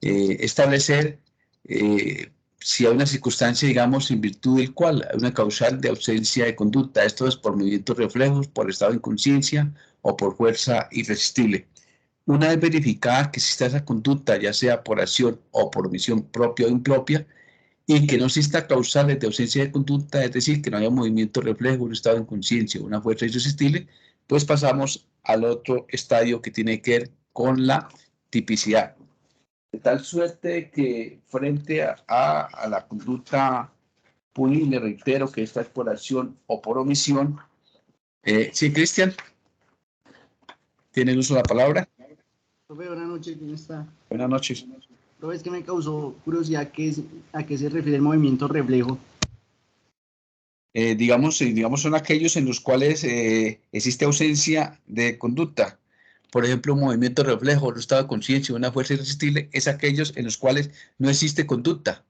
establecer si hay una circunstancia, digamos, en virtud del cual hay una causal de ausencia de conducta. Esto es por movimientos reflejos, por estado de inconsciencia o por fuerza irresistible. Una vez verificada que exista esa conducta, ya sea por acción o por omisión propia o impropia, y que no exista causales de ausencia de conducta, es decir, que no haya movimiento reflejo, un estado de inconsciencia, una fuerza irresistible, pues pasamos al otro estadio que tiene que ver con la tipicidad. De tal suerte que frente a la conducta punible, reitero que esta es por acción o por omisión. Sí, Cristian, ¿tiene el uso de la palabra? Profe, buenas noches, ¿cómo está? Buenas noches. Profe, es que me causó curiosidad a qué se refiere el movimiento reflejo. Digamos, son aquellos en los cuales existe ausencia de conducta. Por ejemplo, un movimiento reflejo, un estado de conciencia, una fuerza irresistible, es aquellos en los cuales no existe conducta.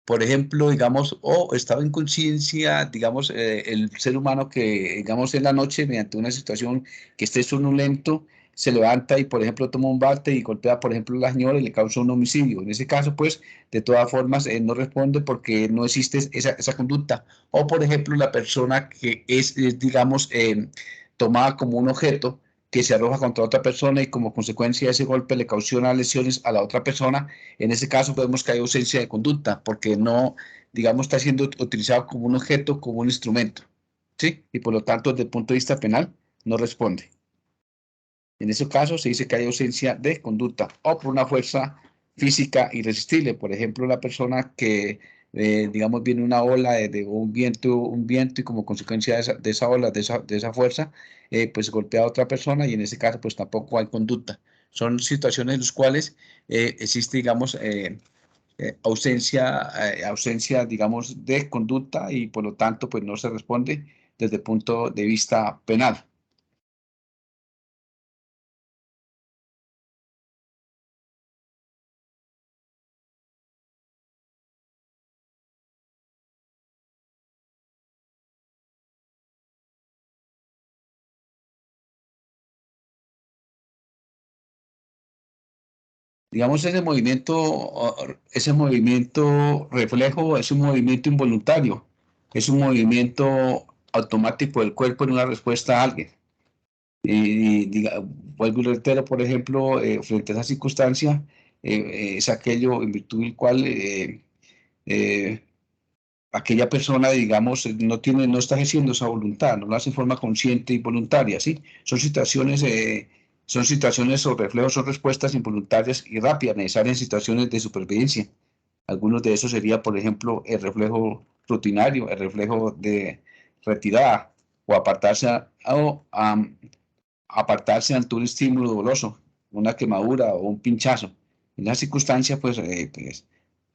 Por ejemplo, digamos, o estado en conciencia, digamos, el ser humano que, digamos, en la noche, mediante una situación que esté sonolento, se levanta y, por ejemplo, toma un bate y golpea, por ejemplo, a la señora y le causa un homicidio. En ese caso, pues, de todas formas, no responde porque no existe esa conducta. O, por ejemplo, la persona que es digamos, tomada como un objeto que se arroja contra otra persona y como consecuencia de ese golpe le causó lesiones a la otra persona. En ese caso vemos que hay ausencia de conducta porque no, digamos, está siendo utilizado como un objeto, como un instrumento, ¿sí? Y por lo tanto, desde el punto de vista penal, no responde. En ese caso se dice que hay ausencia de conducta o por una fuerza física irresistible. Por ejemplo, la persona que, digamos, viene una ola de un viento y como consecuencia de esa ola, de esa fuerza, pues golpea a otra persona y en ese caso pues tampoco hay conducta. Son situaciones en las cuales existe, digamos, ausencia, digamos, de conducta y por lo tanto pues no se responde desde el punto de vista penal. Digamos, ese movimiento reflejo es un movimiento involuntario, es un movimiento automático del cuerpo en una respuesta a alguien. Vuelvo y reitero, por ejemplo, frente a esa circunstancia, es aquello en virtud del cual eh, aquella persona, digamos, no está ejerciendo esa voluntad, no lo hace en forma consciente y voluntaria, ¿sí? Son situaciones o reflejos, son respuestas involuntarias y rápidas, necesarias en situaciones de supervivencia. Algunos de esos sería, por ejemplo, el reflejo rutinario, el reflejo de retirada o apartarse ante un estímulo doloroso, una quemadura o un pinchazo. En esa circunstancia, pues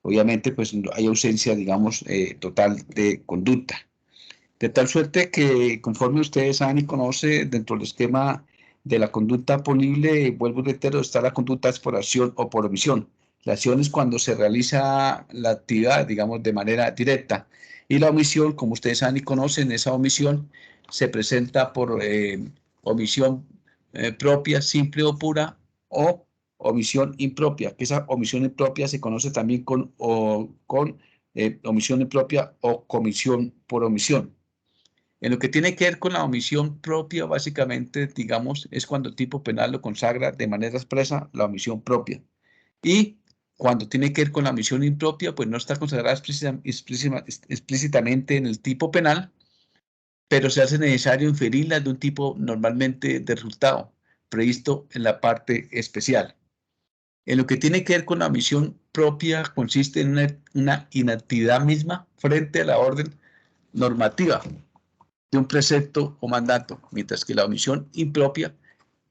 obviamente, pues hay ausencia, digamos, total de conducta. De tal suerte que, conforme ustedes saben y conocen, dentro del esquema de la conducta punible, vuelvo y reitero, está la conducta por acción o por omisión. La acción es cuando se realiza la actividad, digamos, de manera directa. Y la omisión, como ustedes saben y conocen, esa omisión se presenta por omisión propia, simple o pura, o omisión impropia, que esa omisión impropia se conoce también con omisión impropia o comisión por omisión. En lo que tiene que ver con la omisión propia, básicamente, digamos, es cuando el tipo penal lo consagra de manera expresa la omisión propia. Y cuando tiene que ver con la omisión impropia, pues no está consagrada explícitamente en el tipo penal, pero se hace necesario inferirla de un tipo normalmente de resultado, previsto en la parte especial. En lo que tiene que ver con la omisión propia, consiste en una inactividad misma frente a la orden normativa de un precepto o mandato, mientras que la omisión impropia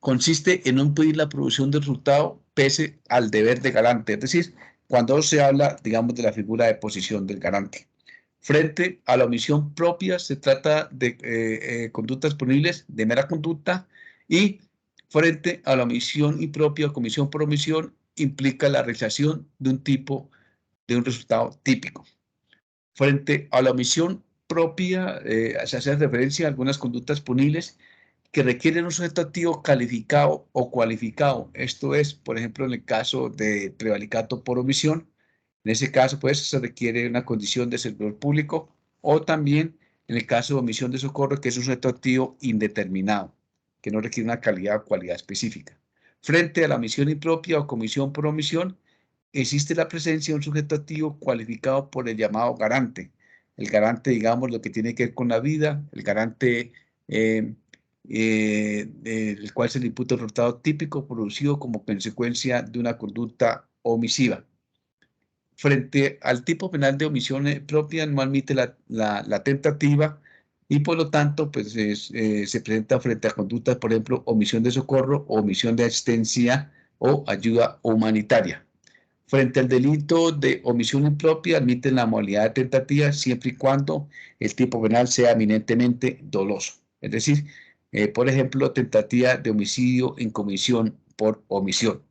consiste en no impedir la producción del resultado pese al deber de garante, es decir, cuando se habla, digamos, de la figura de posición del garante. Frente a la omisión propia, se trata de conductas punibles de mera conducta y frente a la omisión impropia o comisión por omisión, implica la realización de un tipo, de un resultado típico. Frente a la omisión propia, se hace referencia a algunas conductas punibles que requieren un sujeto activo calificado o cualificado. Esto es, por ejemplo, en el caso de prevaricato por omisión. En ese caso, pues, se requiere una condición de servidor público, o también en el caso de omisión de socorro, que es un sujeto activo indeterminado, que no requiere una calidad o cualidad específica. Frente a la omisión impropia o comisión por omisión, existe la presencia de un sujeto activo cualificado por el llamado garante. El garante, digamos, lo que tiene que ver con la vida, el garante el cual se le imputa el resultado típico producido como consecuencia de una conducta omisiva. Frente al tipo penal de omisión propia, no admite la tentativa y por lo tanto pues, se presenta frente a conductas, por ejemplo, omisión de socorro o omisión de asistencia o ayuda humanitaria. Frente al delito de omisión impropia, admiten la modalidad de tentativa siempre y cuando el tipo penal sea eminentemente doloso. Es decir, por ejemplo, tentativa de homicidio en comisión por omisión.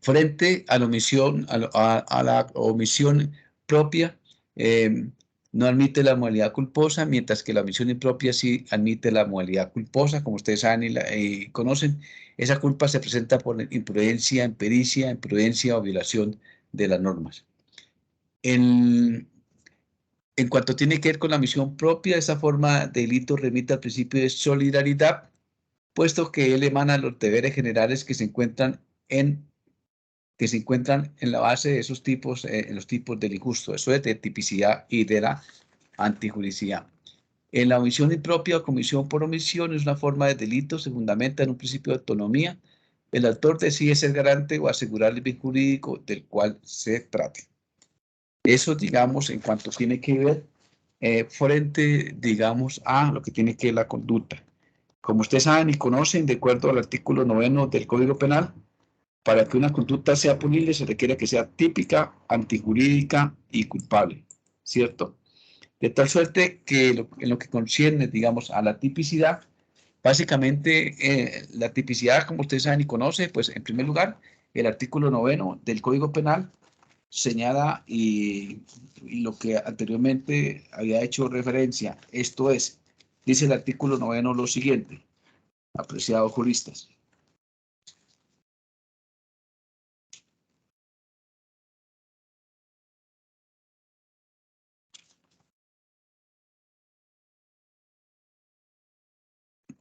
Frente a la omisión, a la omisión propia, no admite la modalidad culposa, mientras que la omisión impropia sí admite la modalidad culposa, como ustedes saben y conocen. Esa culpa se presenta por imprudencia, impericia, imprudencia o violación de las normas. En cuanto tiene que ver con la omisión propia, esa forma de delito remite al principio de solidaridad, puesto que él emana los deberes generales que se encuentran en la base de esos tipos, en los tipos del injusto. Eso es de tipicidad y de la antijuricidad. En la omisión impropia o comisión por omisión es una forma de delito, se fundamenta en un principio de autonomía. El autor decide ser garante o asegurar el bien jurídico del cual se trate. Eso, digamos, en cuanto tiene que ver frente, digamos, a lo que tiene que ver la conducta. Como ustedes saben y conocen, de acuerdo al artículo 9 del Código Penal, para que una conducta sea punible se requiere que sea típica, antijurídica y culpable, ¿cierto? De tal suerte que en lo que concierne, digamos, a la tipicidad, básicamente la tipicidad, como ustedes saben y conocen, pues en primer lugar, el artículo 9 del Código Penal señala y lo que anteriormente había hecho referencia, esto es, dice el artículo 9 lo siguiente, apreciados juristas.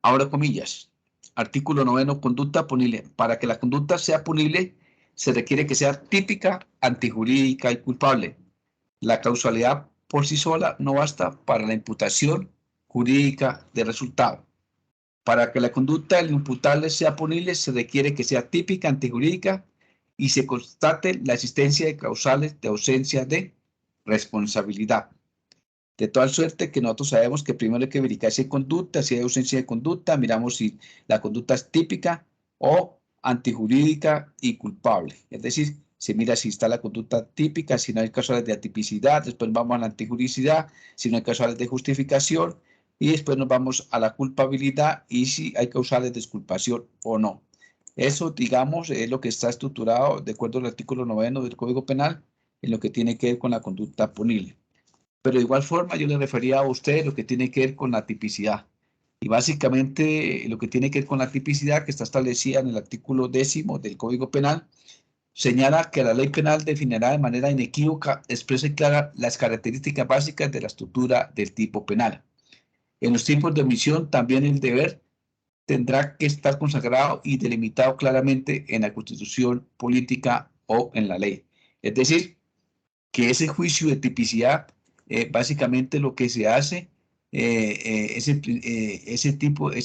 Ahora comillas, artículo 9, conducta punible. Para que la conducta sea punible, se requiere que sea típica, antijurídica y culpable. La causalidad por sí sola no basta para la imputación jurídica de resultado. Para que la conducta del imputable sea punible, se requiere que sea típica, antijurídica y se constate la existencia de causales de ausencia de responsabilidad. De tal suerte que nosotros sabemos que primero hay que verificar si hay conducta, si hay ausencia de conducta, miramos si la conducta es típica o antijurídica y culpable. Es decir, se mira si está la conducta típica, si no hay causales de atipicidad, después vamos a la antijuridicidad, si no hay causales de justificación, y después nos vamos a la culpabilidad y si hay causales de exculpación o no. Eso, digamos, es lo que está estructurado de acuerdo al artículo 9 del Código Penal en lo que tiene que ver con la conducta punible. Pero de igual forma yo le refería a usted lo que tiene que ver con la tipicidad. Y básicamente lo que tiene que ver con la tipicidad que está establecida en el artículo 10 del Código Penal, señala que la ley penal definirá de manera inequívoca, expresa y clara las características básicas de la estructura del tipo penal. En los tipos de omisión también el deber tendrá que estar consagrado y delimitado claramente en la Constitución política o en la ley. Es decir, que ese juicio de tipicidad, básicamente lo que se hace, ese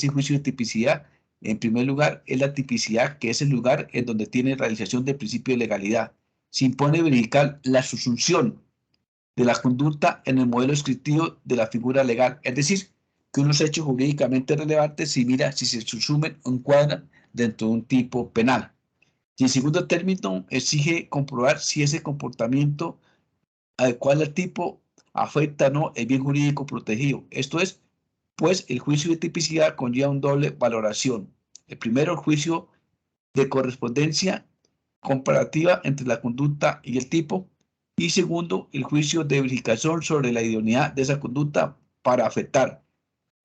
juicio de tipicidad, en primer lugar, es la tipicidad, que es el lugar en donde tiene realización del principio de legalidad. Se impone verificar la subsunción de la conducta en el modelo descriptivo de la figura legal, es decir, que unos hechos jurídicamente relevantes se mira si se subsumen o encuadran dentro de un tipo penal. Y en segundo término, exige comprobar si ese comportamiento adecuado al tipo afecta no el bien jurídico protegido. Esto es, pues el juicio de tipicidad conlleva una doble valoración. El primero, el juicio de correspondencia comparativa entre la conducta y el tipo. Y segundo, el juicio de verificación sobre la idoneidad de esa conducta para afectar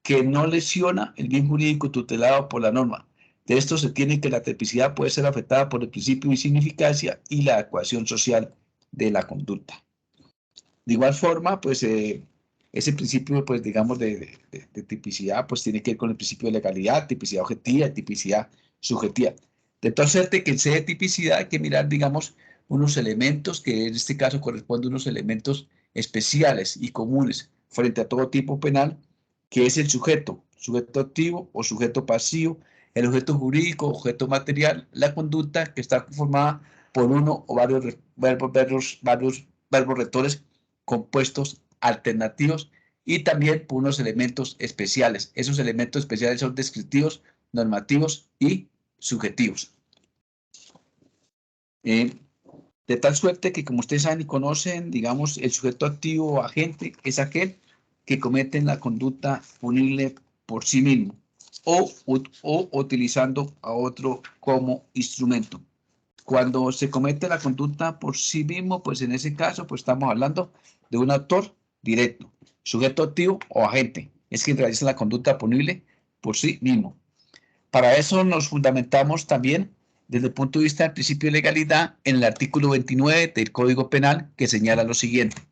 que no lesiona el bien jurídico tutelado por la norma. De esto se tiene que la tipicidad puede ser afectada por el principio de insignificancia y la adecuación social de la conducta. De igual forma, pues ese principio, pues digamos, de tipicidad, pues tiene que ver con el principio de legalidad, tipicidad objetiva y tipicidad subjetiva. De tal suerte que en sede de tipicidad hay que mirar, digamos, unos elementos que en este caso corresponden a unos elementos especiales y comunes frente a todo tipo penal, que es el sujeto activo o sujeto pasivo, el objeto jurídico, objeto material, la conducta que está conformada por uno o varios verbos rectores compuestos alternativos y también por unos elementos especiales. Esos elementos especiales son descriptivos, normativos y subjetivos. De tal suerte que, como ustedes saben y conocen, digamos, el sujeto activo o agente es aquel que comete la conducta punible por sí mismo o utilizando a otro como instrumento. Cuando se comete la conducta por sí mismo, pues en ese caso, pues estamos hablando de un autor directo, sujeto activo o agente. Es quien realiza la conducta punible por sí mismo. Para eso nos fundamentamos también desde el punto de vista del principio de legalidad en el artículo 29 del Código Penal, que señala lo siguiente.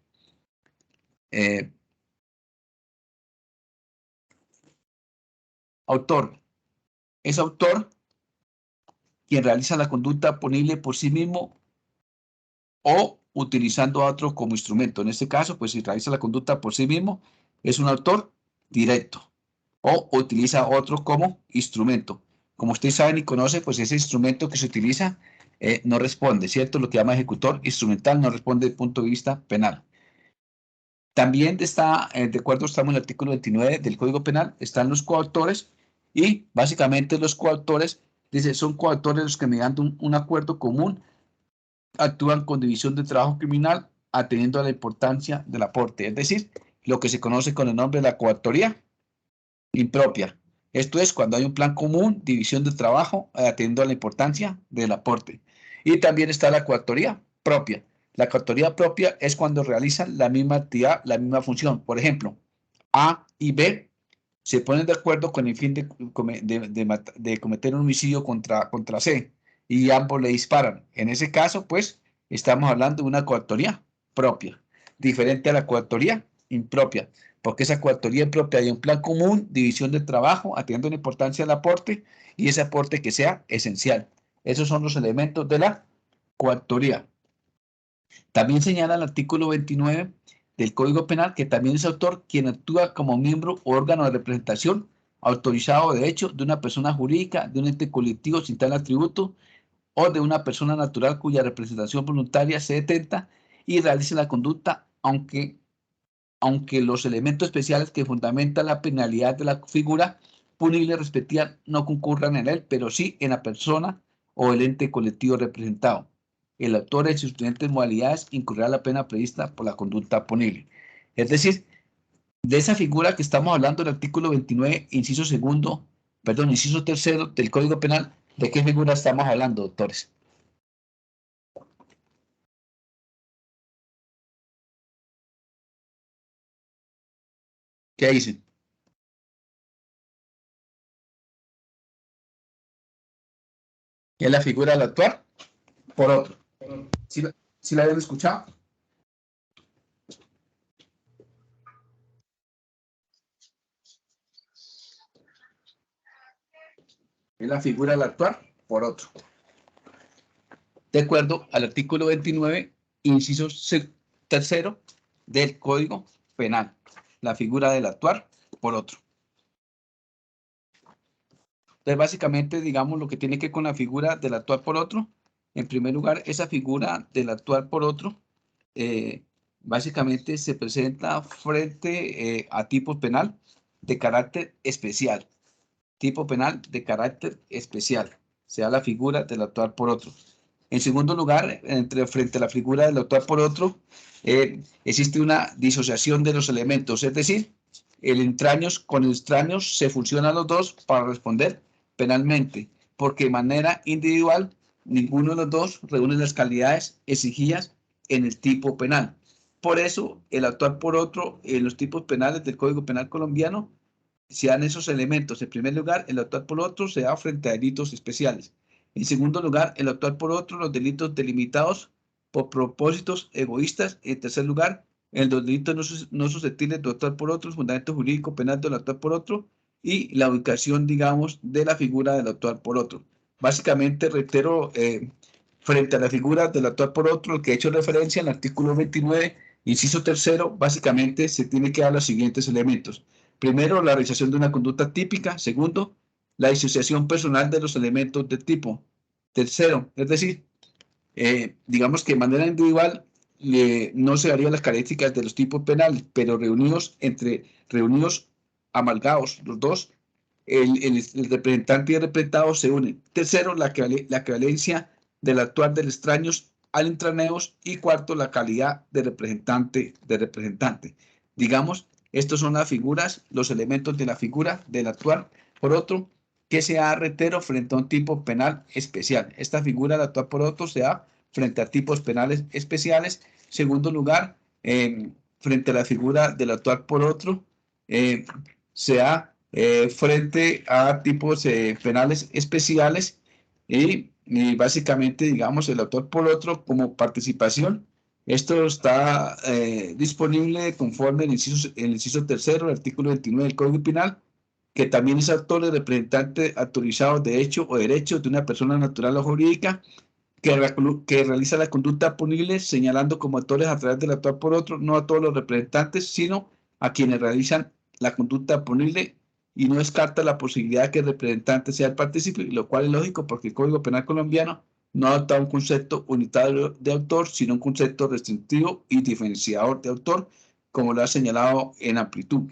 Autor. Es autor quien realiza la conducta punible por sí mismo o utilizando a otro como instrumento. En este caso, pues si realiza la conducta por sí mismo, es un autor directo o utiliza a otro como instrumento. Como ustedes saben y conocen, pues ese instrumento que se utiliza no responde, ¿cierto? Lo que llama ejecutor instrumental no responde desde el punto de vista penal. También está, de acuerdo, estamos en el artículo 29 del Código Penal, están los coautores y básicamente los coautores, dice, son coautores los que mediante un acuerdo común actúan con división de trabajo criminal atendiendo a la importancia del aporte, es decir, lo que se conoce con el nombre de la coautoría impropia. Esto es cuando hay un plan común, división de trabajo, atendiendo a la importancia del aporte. Y también está la coautoría propia. La coautoría propia es cuando realizan la misma actividad, la misma función. Por ejemplo, A y B se ponen de acuerdo con el fin de cometer un homicidio contra C y ambos le disparan. En ese caso, pues, estamos hablando de una coautoría propia, diferente a la coautoría impropia, porque esa coautoría impropia hay un plan común, división de trabajo, atendiendo la importancia del aporte y ese aporte que sea esencial. Esos son los elementos de la coautoría. También señala el artículo 29 del Código Penal que también es autor quien actúa como miembro o órgano de representación autorizado de hecho de una persona jurídica, de un ente colectivo sin tal atributo o de una persona natural cuya representación voluntaria se detenta y realice la conducta aunque los elementos especiales que fundamentan la penalidad de la figura punible respectiva no concurran en él, pero sí en la persona o el ente colectivo representado. El autor en sus diferentes modalidades incurrirá la pena prevista por la conducta punible. Es decir, de esa figura que estamos hablando del artículo 29, inciso tercero del Código Penal, ¿de qué figura estamos hablando, doctores? ¿Qué dicen? ¿Qué es la figura del actuar? Por otro. ¿Sí la habían escuchado? Es la figura del actuar por otro. De acuerdo al artículo 29, inciso tercero del Código Penal. La figura del actuar por otro. Entonces, básicamente, digamos, lo que tiene que ver con la figura del actuar por otro, en primer lugar, esa figura del actuar por otro, básicamente se presenta frente a tipo penal de carácter especial. Tipo penal de carácter especial. Sea la figura del actuar por otro. En segundo lugar, frente a la figura del actuar por otro, existe una disociación de los elementos, es decir, con extraños se funcionan los dos para responder penalmente, porque de manera individual ninguno de los dos reúne las calidades exigidas en el tipo penal. Por eso, el actuar por otro en los tipos penales del Código Penal colombiano se dan esos elementos. En primer lugar, el actuar por otro se da frente a delitos especiales. En segundo lugar, el actuar por otro, los delitos delimitados por propósitos egoístas. En tercer lugar, los delitos no susceptibles de actuar por otro, el fundamento jurídico penal del actuar por otro y la ubicación, digamos, de la figura del actuar por otro. Básicamente, reitero, frente a la figura del actuar por otro, el que he hecho referencia en el artículo 29, inciso tercero, básicamente se tiene que dar los siguientes elementos. Primero, la realización de una conducta típica. Segundo, la disociación personal de los elementos del tipo. Tercero, es decir, digamos que de manera individual no se darían las características de los tipos penales, pero reunidos, amalgados, los dos, el representante y el representado se unen. Tercero, la equivalencia del actuar del extraño al intraneos. Y cuarto, la calidad de representante. Digamos, estos son las figuras, los elementos de la figura del actuar por otro, que se da, reitero, frente a un tipo penal especial. Esta figura de actuar por otro se da frente a tipos penales especiales. Segundo lugar, frente a la figura del actuar por otro, se da frente a tipos penales especiales y básicamente, digamos, el autor por otro como participación. Esto está disponible conforme el inciso tercero del artículo 29 del Código Penal, que también es autor y representante autorizado de hecho o derecho de una persona natural o jurídica que realiza la conducta punible, señalando como autores a través del actuar por otro, no a todos los representantes, sino a quienes realizan la conducta punible, y no descarta la posibilidad de que el representante sea el partícipe, lo cual es lógico porque el Código Penal colombiano no adopta un concepto unitario de autor, sino un concepto restrictivo y diferenciador de autor, como lo ha señalado en amplitud.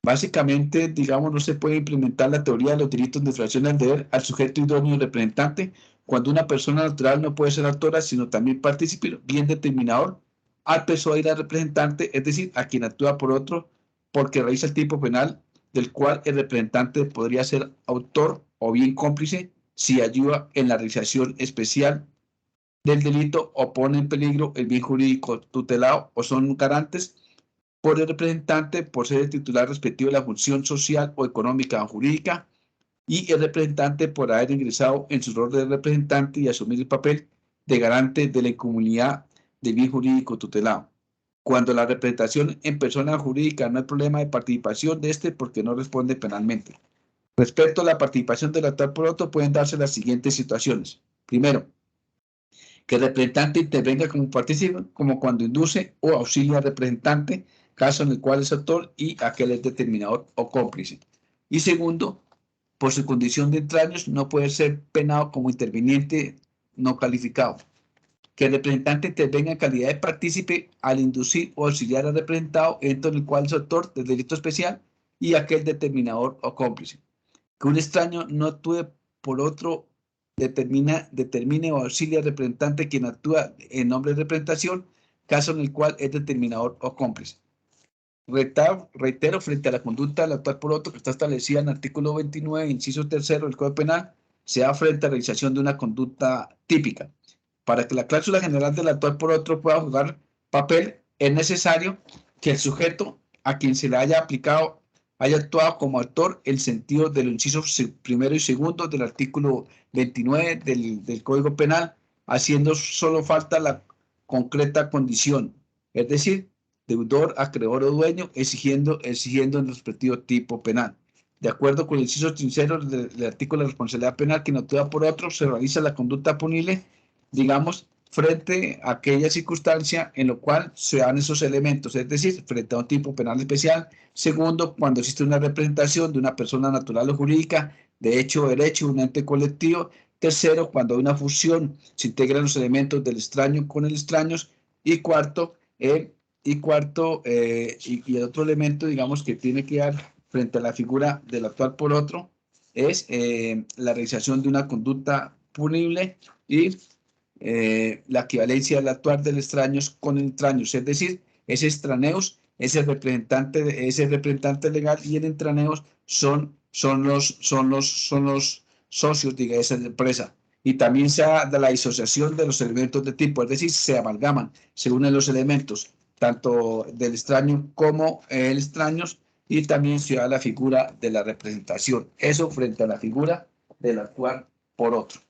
Básicamente, digamos, no se puede implementar la teoría de los delitos de infracción del deber al sujeto idóneo y representante cuando una persona natural no puede ser autora, sino también partícipe, bien determinador, al persuadir al representante, es decir, a quien actúa por otro, porque realiza el tipo penal del cual el representante podría ser autor o bien cómplice si ayuda en la realización especial del delito o pone en peligro el bien jurídico tutelado o son garantes por el representante por ser el titular respectivo de la función social o económica o jurídica, y el representante por haber ingresado en su rol de representante y asumir el papel de garante de la incomunidad del bien jurídico tutelado. Cuando la representación en persona jurídica no hay problema de participación de este porque no responde penalmente. Respecto a la participación del actual por otro, pueden darse las siguientes situaciones. Primero, que el representante intervenga como partícipe, como cuando induce o auxilia al representante, caso en el cual es autor y aquel es determinador o cómplice. Y segundo, por su condición de extraños, no puede ser penado como interviniente no calificado. Que el representante intervenga en calidad de partícipe al inducir o auxiliar al representado, en el cual es autor del delito especial y aquel determinador o cómplice. Que un extraño no actúe por otro, determine o auxilia al representante quien actúa en nombre de representación, caso en el cual es determinador o cómplice. Reitero, frente a la conducta del actuar por otro que está establecida en el artículo 29, inciso tercero del Código Penal, se da frente a la realización de una conducta típica. Para que la cláusula general del actuar por otro pueda jugar papel, es necesario que el sujeto a quien se le haya aplicado haya actuado como actor en sentido de los incisos primero y segundo del artículo 29 del Código Penal, haciendo solo falta la concreta condición, es decir, deudor, acreedor o dueño, exigiendo el respectivo tipo penal. De acuerdo con el inciso tercero del artículo de responsabilidad penal, quien actúa por otro, se realiza la conducta punible, digamos, frente a aquella circunstancia en la cual se dan esos elementos, es decir, frente a un tipo penal especial. Segundo, cuando existe una representación de una persona natural o jurídica, de hecho o derecho, un ente colectivo. Tercero, cuando hay una fusión, se integran los elementos del extraño con el extraño. Y cuarto, el otro elemento, digamos, que tiene que dar frente a la figura del actuar por otro es la realización de una conducta punible y la equivalencia del actuar del extraños con el extraños, es decir, ese extraneos es el representante legal y el extraneos son los socios de esa empresa. Y también se da de la disociación de los elementos de tipo, es decir, se amalgaman, se unen los elementos tanto del extraño como el extraños, y también se da la figura de la representación. Eso frente a la figura del actuar por otro.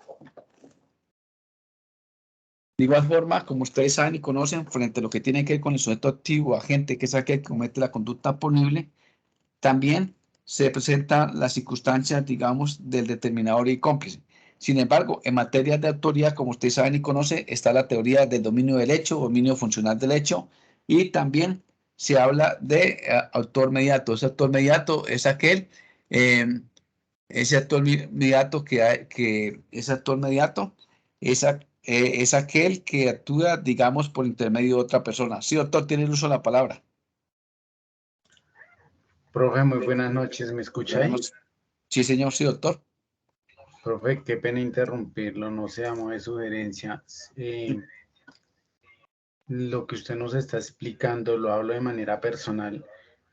De igual forma, como ustedes saben y conocen, frente a lo que tiene que ver con el sujeto activo, agente, que es aquel que comete la conducta punible, también se presenta la circunstancia, digamos, del determinador y cómplice. Sin embargo, en materia de autoría, como ustedes saben y conocen, está la teoría del dominio del hecho, dominio funcional del hecho, y también se habla de autor mediato. Ese autor mediato es aquel, ese autor mediato ese autor mediato es aquel que actúa, digamos, por intermedio de otra persona. Sí, doctor, tiene el uso de la palabra. Profe, muy buenas noches, ¿me escucha ahí? Sí, señor, sí, doctor. Profe, qué pena interrumpirlo, no seamos de sugerencia. Lo que usted nos está explicando, lo hablo de manera personal.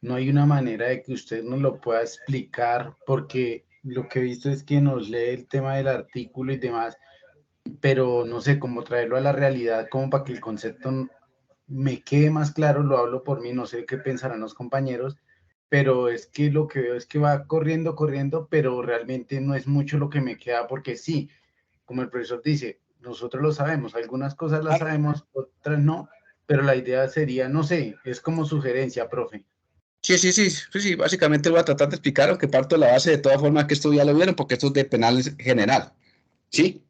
No hay una manera de que usted nos lo pueda explicar, porque lo que he visto es que nos lee el tema del artículo y demás, pero no sé cómo traerlo a la realidad, como para que el concepto me quede más claro. Lo hablo por mí, no sé qué pensarán los compañeros, pero es que lo que veo es que va corriendo, corriendo, pero realmente no es mucho lo que me queda, porque sí, como el profesor dice, nosotros lo sabemos, algunas cosas las sabemos, otras no, pero la idea sería, no sé, es como sugerencia, profe. Sí, básicamente voy a tratar de explicar, aunque parto de la base de todas formas que esto ya lo vieron, porque esto es de penal general, ¿sí?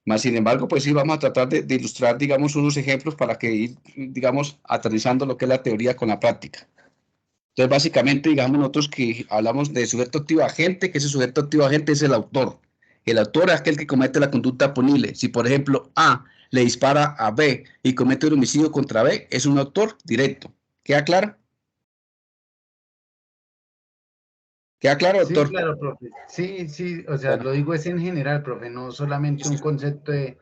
Más sin embargo, pues sí, vamos a tratar de ilustrar, digamos, unos ejemplos para que ir, digamos, aterrizando lo que es la teoría con la práctica. Entonces, básicamente, digamos nosotros que hablamos de sujeto activo agente, que ese sujeto activo agente es el autor. El autor es aquel que comete la conducta punible. Si, por ejemplo, A le dispara a B y comete un homicidio contra B, es un autor directo. ¿Queda claro? ¿Queda claro, Sí, doctor? claro, profe. Sí, sí, o sea, Bueno, lo digo es en general, profe, no solamente un concepto de,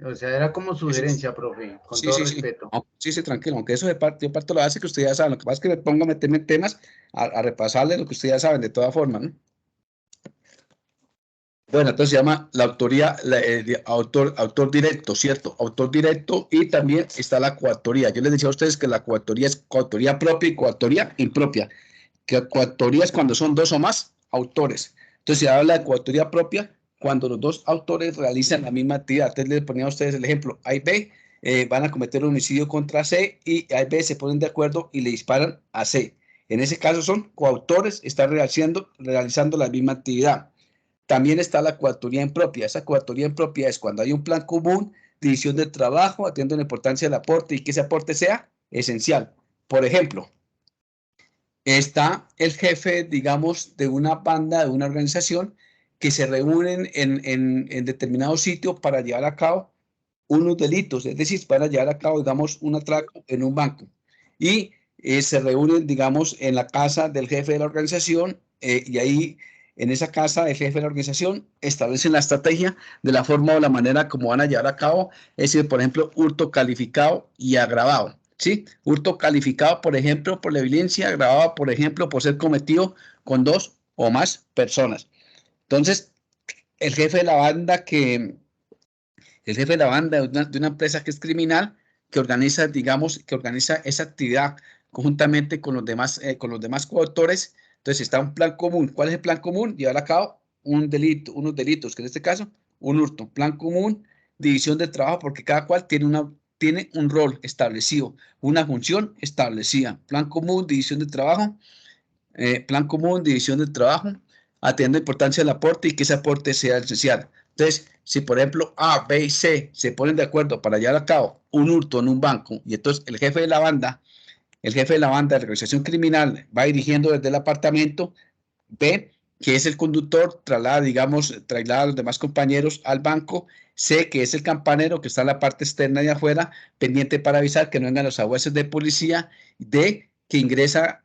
o sea, era como sugerencia, profe, con todo sí. respeto. Sí, tranquilo, aunque eso de parte, yo parto de la base que ustedes ya saben. Lo que pasa es que me pongo a meterme en temas a repasarles lo que ustedes ya saben de todas formas, ¿no? Bueno, entonces se llama la autoría, autor directo, ¿cierto? Autor directo, y también está la coautoría. Yo les decía a ustedes que la coautoría es coautoría propia y coautoría impropia. Que coautoría es cuando son dos o más autores. Entonces se habla de coautoría propia cuando los dos autores realizan la misma actividad. Entonces les ponía a ustedes el ejemplo. A y B van a cometer un homicidio contra C, y A y B se ponen de acuerdo y le disparan a C. En ese caso son coautores, están realizando la misma actividad. También está la coautoría impropia. Esa coautoría impropia es cuando hay un plan común, división del trabajo, atiendo la importancia del aporte y que ese aporte sea esencial. Por ejemplo, está el jefe, digamos, de una banda, de una organización, que se reúnen en determinado sitio para llevar a cabo unos delitos, es decir, para llevar a cabo, digamos, un atraco en un banco. Y se reúnen, digamos, en la casa del jefe de la organización, y ahí, en esa casa del jefe de la organización, establecen la estrategia de la forma o la manera como van a llevar a cabo, es decir, por ejemplo, hurto calificado y agravado. ¿Sí? Hurto calificado, por ejemplo, por la violencia, agravado, por ejemplo, por ser cometido con dos o más personas. Entonces, el jefe de la banda el jefe de la banda de una empresa que es criminal, que organiza, digamos, que organiza esa actividad conjuntamente con los demás coautores. Entonces está un plan común. ¿Cuál es el plan común? Llevar a cabo un delito, unos delitos, que en este caso, un hurto. Plan común, división del trabajo, porque cada cual tiene un rol establecido, una función establecida. Plan común, división del trabajo, plan común, división del trabajo, atendiendo la importancia del aporte y que ese aporte sea esencial. Entonces, si por ejemplo A, B y C se ponen de acuerdo para llevar a cabo un hurto en un banco, y entonces el jefe de la banda de la organización criminal va dirigiendo desde el apartamento, B, que es el conductor, traslada a los demás compañeros al banco, C, que es el campanero que está en la parte externa de afuera, pendiente para avisar que no vengan los abuesos de policía, D, que ingresa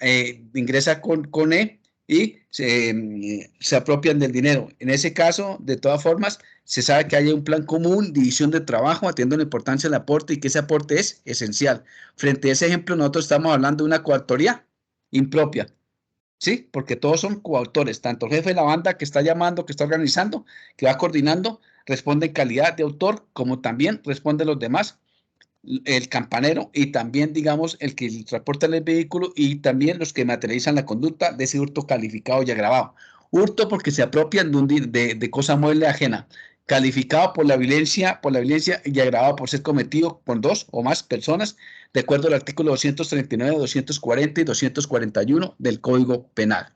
con E y se apropian del dinero. En ese caso, de todas formas, se sabe que hay un plan común, división de trabajo, atiendo la importancia del aporte y que ese aporte es esencial. Frente a ese ejemplo, nosotros estamos hablando de una coautoría impropia. Sí, porque todos son coautores, tanto el jefe de la banda que está llamando, que está organizando, que va coordinando, responde en calidad de autor, como también responden los demás el campanero y también, digamos, el que transporta el vehículo y también los que materializan la conducta de ese hurto calificado y agravado. Hurto porque se apropian de cosa mueble ajena, calificado por la violencia y agravado por ser cometido por dos o más personas, de acuerdo al artículo 239, 240 y 241 del Código Penal.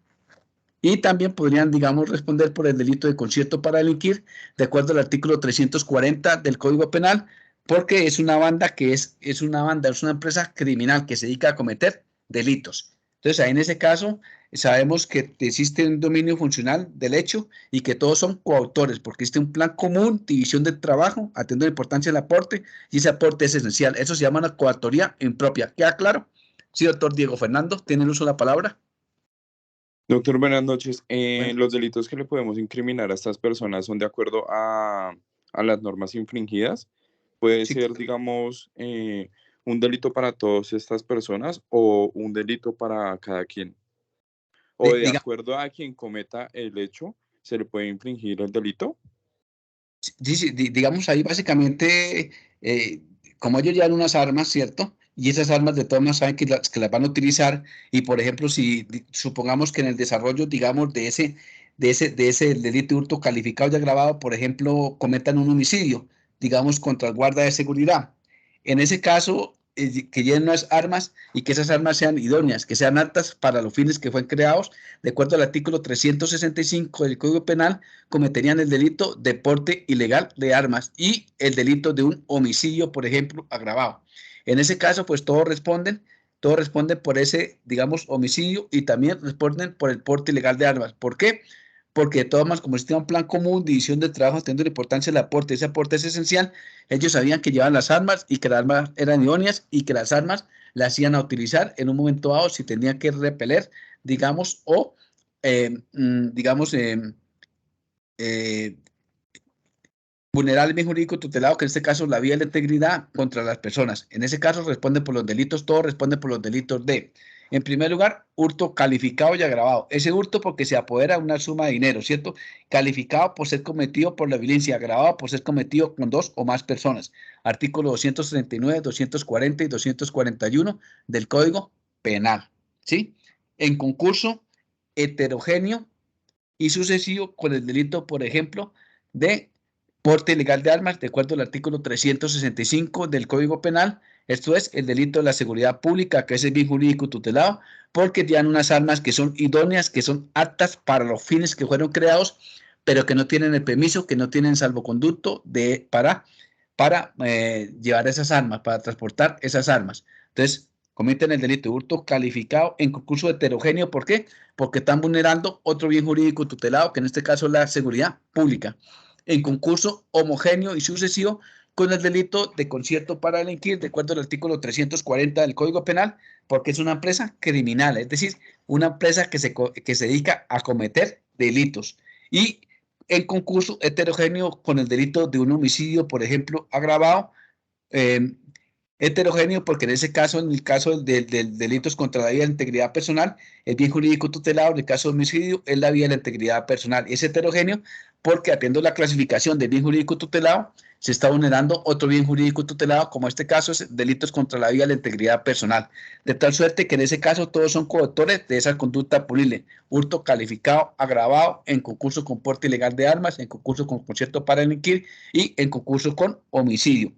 Y también podrían, digamos, responder por el delito de concierto para delinquir, de acuerdo al artículo 340 del Código Penal, porque es una banda es una empresa criminal que se dedica a cometer delitos. Entonces, ahí en ese caso, sabemos que existe un dominio funcional del hecho y que todos son coautores, porque existe un plan común, división de trabajo, atendiendo la importancia del aporte, y ese aporte es esencial. Eso se llama una coautoría impropia. ¿Queda claro? Sí, doctor Diego Fernando, ¿tiene el uso de la palabra? Doctor, buenas noches. Bueno. Los delitos que le podemos incriminar a estas personas son de acuerdo a las normas infringidas. Puede Sí, ser, digamos, un delito para todas estas personas o un delito para cada quien. O de diga, acuerdo a quien cometa el hecho, se le puede infringir el delito. sí, sí, digamos ahí básicamente, eh, como ellos llevan unas armas, ¿cierto? Y esas armas de todas maneras saben que las van a utilizar y, por ejemplo, si supongamos que en el desarrollo, digamos, de ese delito de hurto calificado y agravado, por ejemplo, cometan un homicidio, digamos, contra el guarda de seguridad. En ese caso, que lleven unas armas y que esas armas sean idóneas, que sean aptas para los fines que fueron creados, de acuerdo al artículo 365 del Código Penal, cometerían el delito de porte ilegal de armas y el delito de un homicidio, por ejemplo, agravado. En ese caso, pues todos responden por ese, digamos, homicidio y también responden por el porte ilegal de armas. ¿Por qué? Porque de todas maneras, como existía un plan común, división de trabajo, teniendo la importancia del aporte, ese aporte es esencial, ellos sabían que llevaban las armas y que las armas eran idóneas y que las armas las hacían a utilizar en un momento dado si tenían que repeler, digamos, o, digamos, eh, vulnerar el bien jurídico tutelado, que en este caso la vía de la integridad contra las personas. En ese caso responde por los delitos, todo responde por los delitos de, en primer lugar, hurto calificado y agravado. Ese hurto porque se apodera una suma de dinero, ¿cierto? Calificado por ser cometido por la violencia, agravado por ser cometido con dos o más personas. Artículo 239, 240 y 241 del Código Penal, ¿sí? En concurso heterogéneo y sucesivo con el delito, por ejemplo, de porte ilegal de armas, de acuerdo al artículo 365 del Código Penal. Esto es el delito de la seguridad pública, que es el bien jurídico tutelado, porque tienen unas armas que son idóneas, que son aptas para los fines que fueron creados, pero que no tienen el permiso, que no tienen salvoconducto para llevar esas armas, para transportar esas armas. Entonces, cometen el delito de hurto calificado en concurso heterogéneo. ¿Por qué? Porque están vulnerando otro bien jurídico tutelado, que en este caso es la seguridad pública. En concurso homogéneo y sucesivo con el delito de concierto para delinquir, de acuerdo al artículo 340 del Código Penal, porque es una empresa criminal, es decir, una empresa que se dedica a cometer delitos. Y en concurso heterogéneo con el delito de un homicidio, por ejemplo, agravado, eh, heterogéneo porque en ese caso, en el caso de delitos contra la vida y la integridad personal, el bien jurídico tutelado, en el caso de homicidio, es la vida y la integridad personal. Y es heterogéneo porque atendiendo la clasificación del bien jurídico tutelado, se está vulnerando otro bien jurídico tutelado, como este caso es delitos contra la vida y la integridad personal. De tal suerte que en ese caso todos son coautores de esa conducta punible. Hurto calificado, agravado, en concurso con porte ilegal de armas, en concurso con concierto para delinquir y en concurso con homicidio.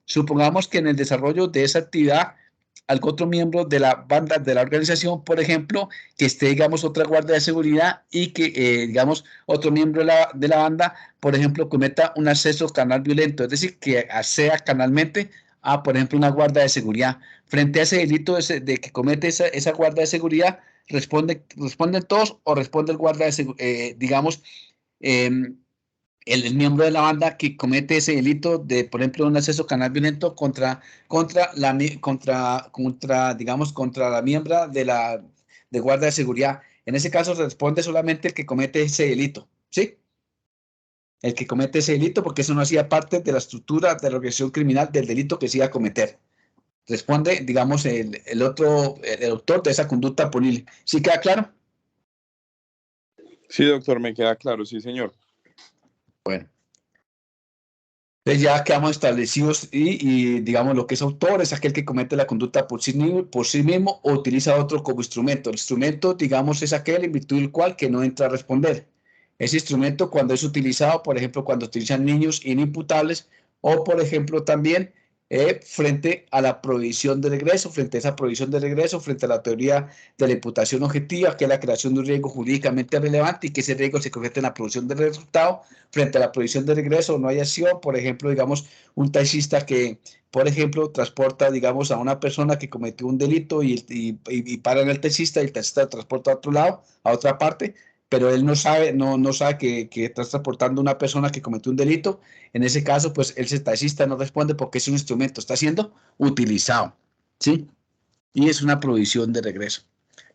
Supongamos que en el desarrollo de esa actividad, algún otro miembro de la banda, de la organización, por ejemplo, que esté, digamos, otra guardia de seguridad y que, digamos, otro miembro de la banda, por ejemplo, cometa un acceso canal violento, es decir, que acceda canalmente a, por ejemplo, una guardia de seguridad. Frente a ese delito de que comete esa guardia de seguridad, ¿responden todos o responde el guardia de seguridad, digamos, el miembro de la banda que comete ese delito de, por ejemplo, un acceso canal violento digamos, contra la miembro de guardia de seguridad? En ese caso responde solamente el que comete ese delito, ¿sí? El que comete ese delito, porque eso no hacía parte de la estructura de la organización criminal del delito que se iba a cometer. Responde, digamos, el autor de esa conducta punible. ¿Sí queda claro? Sí, doctor, me queda claro, sí, señor. Bueno. Entonces ya quedamos establecidos digamos, lo que es autor es aquel que comete la conducta por sí mismo o utiliza otro como instrumento. El instrumento, digamos, es aquel en virtud del cual que no entra a responder. Ese instrumento cuando es utilizado, por ejemplo, cuando utilizan niños inimputables o, por ejemplo, también frente a la prohibición de regreso, frente a esa prohibición de regreso, frente a la teoría de la imputación objetiva, que es la creación de un riesgo jurídicamente relevante y que ese riesgo se convierte en la producción del resultado frente a la prohibición de regreso, no hay acción, por ejemplo, digamos, un taxista que, por ejemplo, transporta, digamos, a una persona que cometió un delito y para en el taxista y el taxista transporta a otro lado, a otra parte, pero él no sabe, no sabe que está transportando a una persona que cometió un delito. En ese caso, pues ese taxista no responde porque es un instrumento, está siendo utilizado, ¿sí? Y es una prohibición de regreso.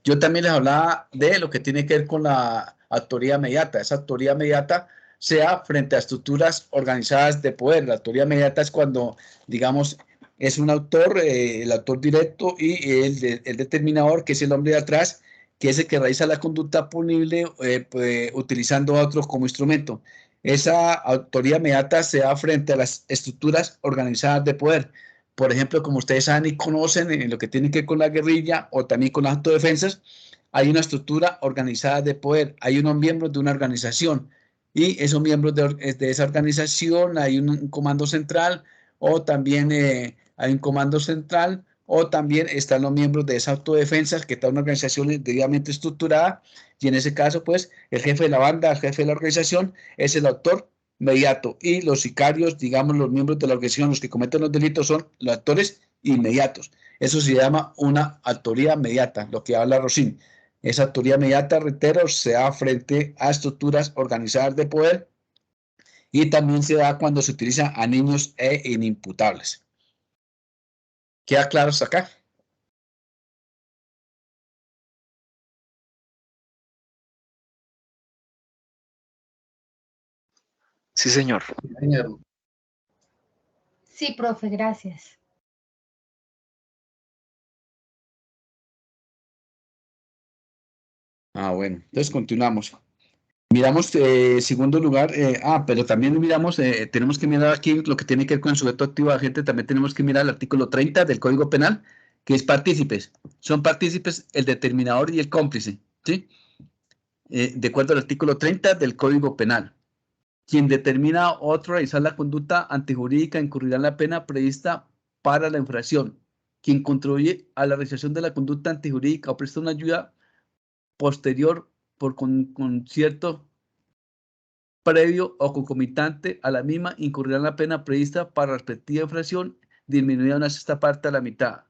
Yo también les hablaba de lo que tiene que ver con la autoría mediata. Esa autoría mediata sea frente a estructuras organizadas de poder. La autoría mediata es cuando, digamos, es un autor, el autor directo y el determinador, que es el hombre de atrás, que es el que realiza la conducta punible pues, utilizando a otros como instrumento. Esa autoría mediata se da frente a las estructuras organizadas de poder. Por ejemplo, como ustedes saben y conocen, en lo que tiene que ver con la guerrilla o también con las autodefensas, hay una estructura organizada de poder, hay unos miembros de una organización y esos miembros de esa organización hay un comando central o también hay un comando central o también están los miembros de esa autodefensa que está una organización debidamente estructurada y en ese caso pues el jefe de la banda, el jefe de la organización es el autor inmediato y los sicarios, digamos los miembros de la organización, los que cometen los delitos son los actores inmediatos. Eso se llama una autoría inmediata, lo que habla Rossin. Esa autoría inmediata, reitero, se da frente a estructuras organizadas de poder y también se da cuando se utiliza a niños e inimputables. ¿Queda claro hasta acá? Sí, señor. Señor, Sí, profe, gracias. Bueno, entonces continuamos. Miramos, segundo lugar, pero también miramos, tenemos que mirar aquí lo que tiene que ver con el sujeto activo agente, también tenemos que mirar el artículo 30 del Código Penal, que es partícipes. Son partícipes el determinador y el cómplice, ¿sí? De acuerdo al artículo 30 del Código Penal. Quien determina a otro realizar la conducta antijurídica incurrirá en la pena prevista para la infracción. Quien contribuye a la realización de la conducta antijurídica o presta una ayuda posterior por concierto previo o concomitante a la misma incurrirá en la pena prevista para la respectiva infracción disminuida una sexta parte a la mitad.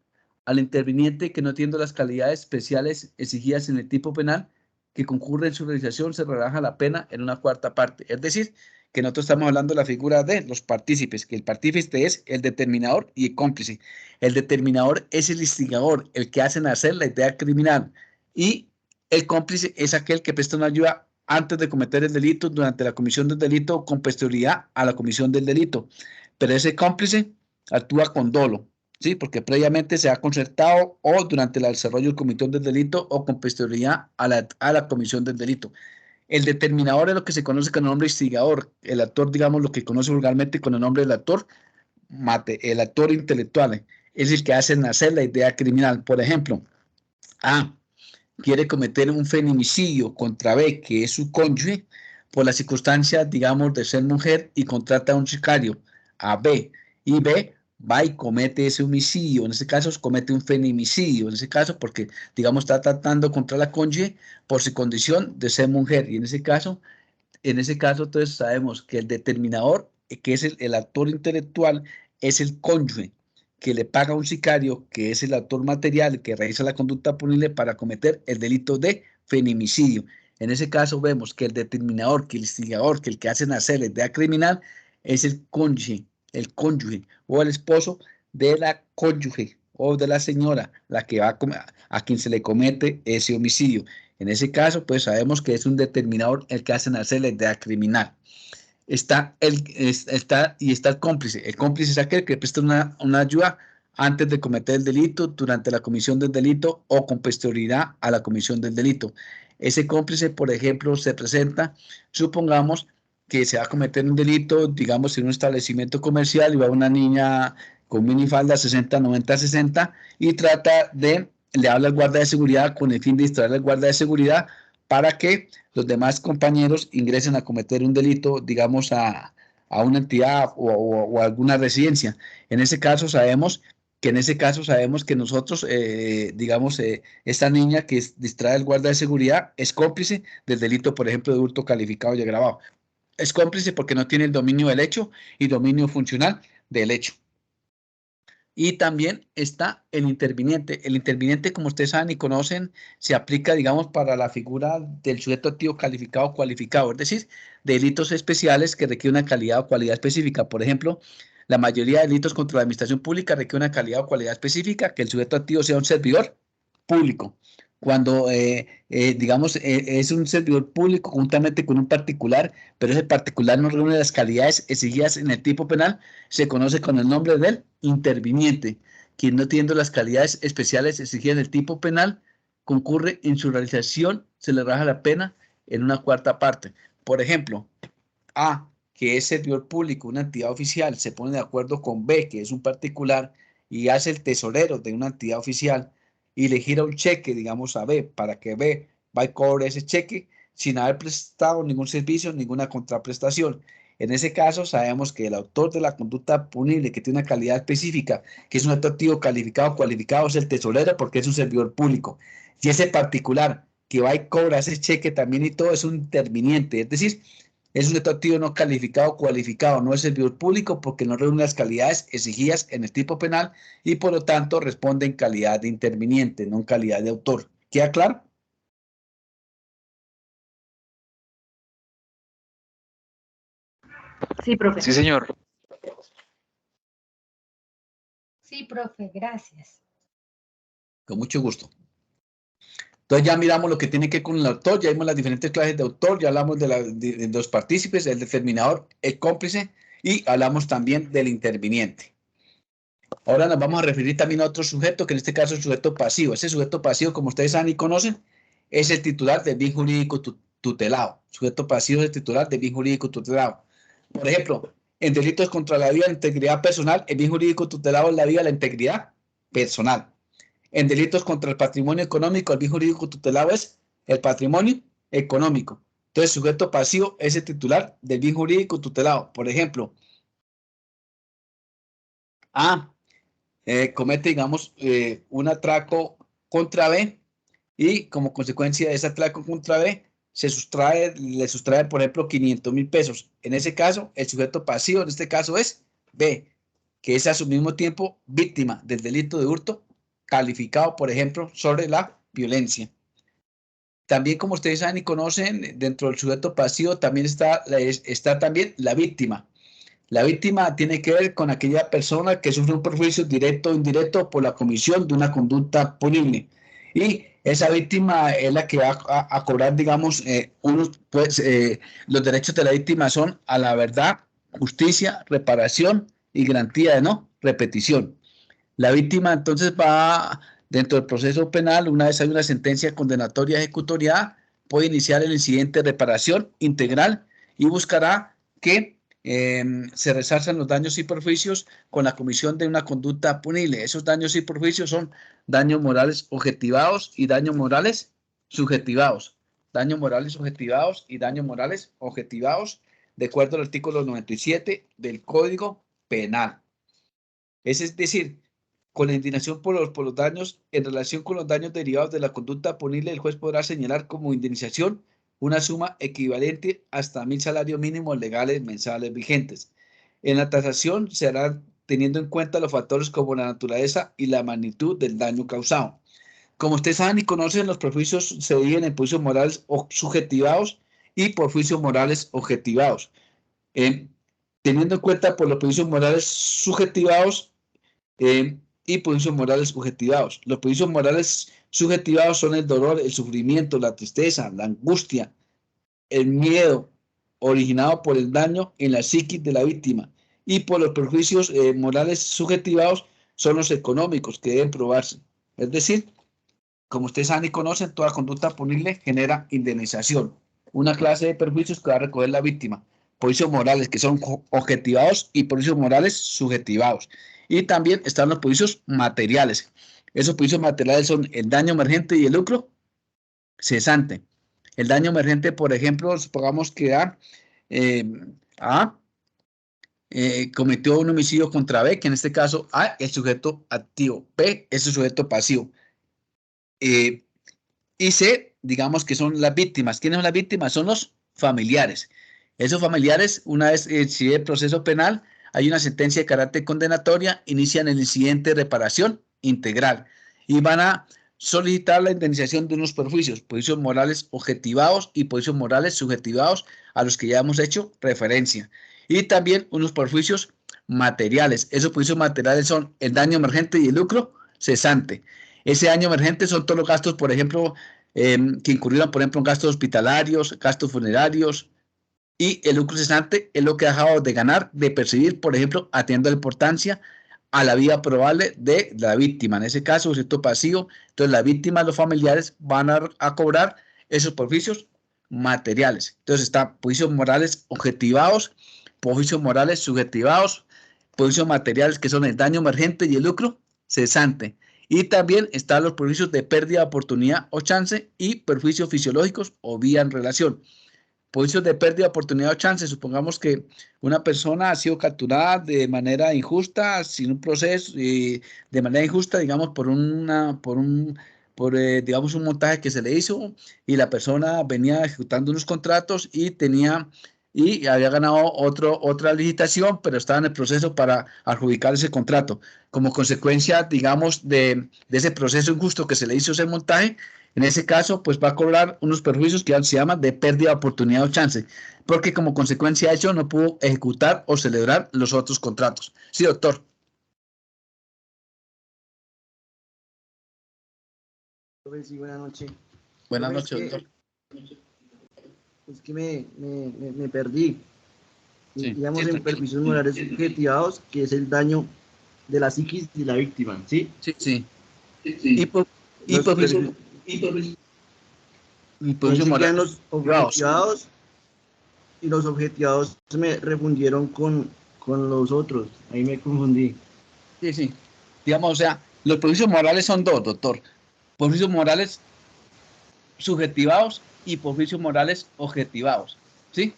Al interviniente que no tiene las calidades especiales exigidas en el tipo penal que concurre en su realización se rebaja la pena en una cuarta parte. Es decir, que nosotros estamos hablando de la figura de los partícipes, que el partícipe es el determinador y el cómplice. El determinador es el instigador, el que hace nacer la idea criminal y el cómplice es aquel que presta una ayuda antes de cometer el delito, durante la comisión del delito, con posterioridad a la comisión del delito. Pero ese cómplice actúa con dolo, ¿sí? Porque previamente se ha concertado o durante el desarrollo del comisión del delito o con posterioridad a la comisión del delito. El determinador es lo que se conoce con el nombre instigador. El actor, digamos, lo que conoce vulgarmente con el nombre del actor, el actor intelectual, es el que hace nacer la idea criminal. Por ejemplo, A quiere cometer un feminicidio contra B, que es su cónyuge, por la circunstancia, digamos, de ser mujer y contrata a un sicario, a B, y B va y comete ese homicidio, en ese caso comete un feminicidio, en ese caso porque, digamos, está tratando contra la cónyuge por su condición de ser mujer, y en ese caso, entonces sabemos que el determinador, que es el actor intelectual, es el cónyuge que le paga a un sicario, que es el actor material que realiza la conducta punible para cometer el delito de feminicidio. En ese caso vemos que el determinador, que el instigador, que el que hace nacer la idea criminal es el cónyuge o el esposo de la cónyuge o de la señora, la que va a quien se le comete ese homicidio. En ese caso, pues sabemos que es un determinador el que hace nacer la idea criminal. Está el cómplice. El cómplice es aquel que presta una ayuda antes de cometer el delito, durante la comisión del delito o con posterioridad a la comisión del delito. Ese cómplice, por ejemplo, se presenta, supongamos que se va a cometer un delito, digamos, en un establecimiento comercial y va una niña con minifalda 60, 90, 60 y le habla al guarda de seguridad con el fin de distraer al guarda de seguridad para que los demás compañeros ingresen a cometer un delito, digamos, a una entidad o alguna residencia. En ese caso sabemos que nosotros, digamos, esta niña que distrae al guarda de seguridad es cómplice del delito, por ejemplo, de hurto calificado y agravado. Es cómplice porque no tiene el dominio del hecho y dominio funcional del hecho. Y también está el interviniente. El interviniente, como ustedes saben y conocen, se aplica, digamos, para la figura del sujeto activo calificado o cualificado, es decir, delitos especiales que requieren una calidad o cualidad específica. Por ejemplo, la mayoría de delitos contra la administración pública requiere una calidad o cualidad específica, que el sujeto activo sea un servidor público. Cuando, digamos, es un servidor público juntamente con un particular, pero ese particular no reúne las calidades exigidas en el tipo penal, se conoce con el nombre del interviniente. Quien no teniendo las calidades especiales exigidas en el tipo penal, concurre en su realización, se le raja la pena en una cuarta parte. Por ejemplo, A, que es servidor público, una entidad oficial, se pone de acuerdo con B, que es un particular, y hace el tesorero de una entidad oficial, y le gira un cheque, digamos, a B, para que B va y cobre ese cheque sin haber prestado ningún servicio, ninguna contraprestación. En ese caso, sabemos que el autor de la conducta punible, que tiene una calidad específica, que es un acto activo calificado, cualificado, es el tesorero porque es un servidor público. Y ese particular que va y cobra ese cheque también y todo es un interviniente, es decir, es un activo no calificado o cualificado, no es servidor público porque no reúne las calidades exigidas en el tipo penal y por lo tanto responde en calidad de interviniente, no en calidad de autor. ¿Queda claro? Sí, profe. Sí, señor. Sí, profe, gracias. Con mucho gusto. Entonces ya miramos lo que tiene que ver con el autor, ya vimos las diferentes clases de autor, ya hablamos de los partícipes, el determinador, el cómplice y hablamos también del interviniente. Ahora nos vamos a referir también a otro sujeto, que en este caso es el sujeto pasivo. Ese sujeto pasivo, como ustedes saben y conocen, es el titular del bien jurídico tutelado. Sujeto pasivo es el titular del bien jurídico tutelado. Por ejemplo, en delitos contra la vida y la integridad personal, el bien jurídico tutelado es la vida y la integridad personal. En delitos contra el patrimonio económico, el bien jurídico tutelado es el patrimonio económico. Entonces, sujeto pasivo es el titular del bien jurídico tutelado. Por ejemplo, A comete, digamos, un atraco contra B y como consecuencia de ese atraco contra B, le sustrae, por ejemplo, 500.000 pesos. En ese caso, el sujeto pasivo en este caso es B, que es a su mismo tiempo víctima del delito de hurto calificado, por ejemplo, sobre la violencia. También, como ustedes saben y conocen, dentro del sujeto pasivo también está también la víctima. La víctima tiene que ver con aquella persona que sufre un perjuicio directo o indirecto por la comisión de una conducta punible. Y esa víctima es la que va a cobrar, digamos, los derechos de la víctima son a la verdad, justicia, reparación y garantía de no repetición. La víctima entonces va dentro del proceso penal, una vez hay una sentencia condenatoria ejecutoriada, puede iniciar el incidente de reparación integral y buscará que se resarzan los daños y perjuicios con la comisión de una conducta punible. Esos daños y perjuicios son daños morales objetivados y daños morales subjetivados. Daños morales objetivados y daños morales objetivados de acuerdo al artículo 97 del Código Penal. Es decir, con la indemnización por los daños, en relación con los daños derivados de la conducta punible, el juez podrá señalar como indemnización una suma equivalente hasta 1.000 salarios mínimos legales mensuales vigentes. En la tasación se hará teniendo en cuenta los factores como la naturaleza y la magnitud del daño causado. Como ustedes saben y conocen, los perjuicios se dividen en perjuicios morales subjetivados y perjuicios morales objetivados. Teniendo en cuenta por los perjuicios morales subjetivados, y perjuicios morales subjetivados. Los perjuicios morales subjetivados son el dolor, el sufrimiento, la tristeza, la angustia, el miedo originado por el daño en la psiquis de la víctima. Y por los perjuicios morales subjetivados son los económicos que deben probarse. Es decir, como ustedes saben y conocen, toda conducta punible genera indemnización. Una clase de perjuicios que va a recoger la víctima. perjuicios morales que son objetivados y perjuicios morales subjetivados. Y también están los perjuicios materiales. Esos perjuicios materiales son el daño emergente y el lucro cesante. El daño emergente, por ejemplo, supongamos que A cometió un homicidio contra B, que en este caso A es el sujeto activo, B es el sujeto pasivo. Y C, digamos que son las víctimas. ¿Quiénes son las víctimas? Son los familiares. Esos familiares, una vez si el proceso penal, hay una sentencia de carácter condenatoria, inician el incidente de reparación integral y van a solicitar la indemnización de unos perjuicios morales objetivados y perjuicios morales subjetivados a los que ya hemos hecho referencia. Y también unos perjuicios materiales. Esos perjuicios materiales son el daño emergente y el lucro cesante. Ese daño emergente son todos los gastos, por ejemplo, que incurrieron, por ejemplo, en gastos hospitalarios, gastos funerarios, y el lucro cesante es lo que ha dejado de ganar, de percibir, por ejemplo, atendiendo la importancia a la vida probable de la víctima. En ese caso, sujeto pasivo, entonces la víctima, los familiares van a cobrar esos perjuicios materiales. Entonces están perjuicios morales objetivados, perjuicios morales subjetivados, perjuicios materiales que son el daño emergente y el lucro cesante. Y también están los perjuicios de pérdida de oportunidad o chance y perjuicios fisiológicos o vía en relación. Perjuicios de pérdida de oportunidad o chance, supongamos que una persona ha sido capturada de manera injusta, sin un proceso, de manera injusta, digamos, digamos, un montaje que se le hizo y la persona venía ejecutando unos contratos y había ganado otra licitación, pero estaba en el proceso para adjudicar ese contrato. Como consecuencia, digamos, de ese proceso injusto que se le hizo ese montaje, en ese caso, pues va a cobrar unos perjuicios que se llaman de pérdida de oportunidad o chance, porque como consecuencia de eso no pudo ejecutar o celebrar los otros contratos. Sí, doctor. Sí, buenas noches. Buenas noches, doctor. Es que me perdí. Sí, digamos, sí, en perjuicios morales subjetivados, que es el daño de la psiquis de la víctima, ¿sí? Sí, sí. Perjuicios morales los objetivados y los objetivados se me refundieron con los otros. Ahí me confundí. Sí, sí. Digamos, o sea, los perjuicios morales son dos, doctor. Perjuicios morales subjetivados y perjuicios morales objetivados, ¿sí?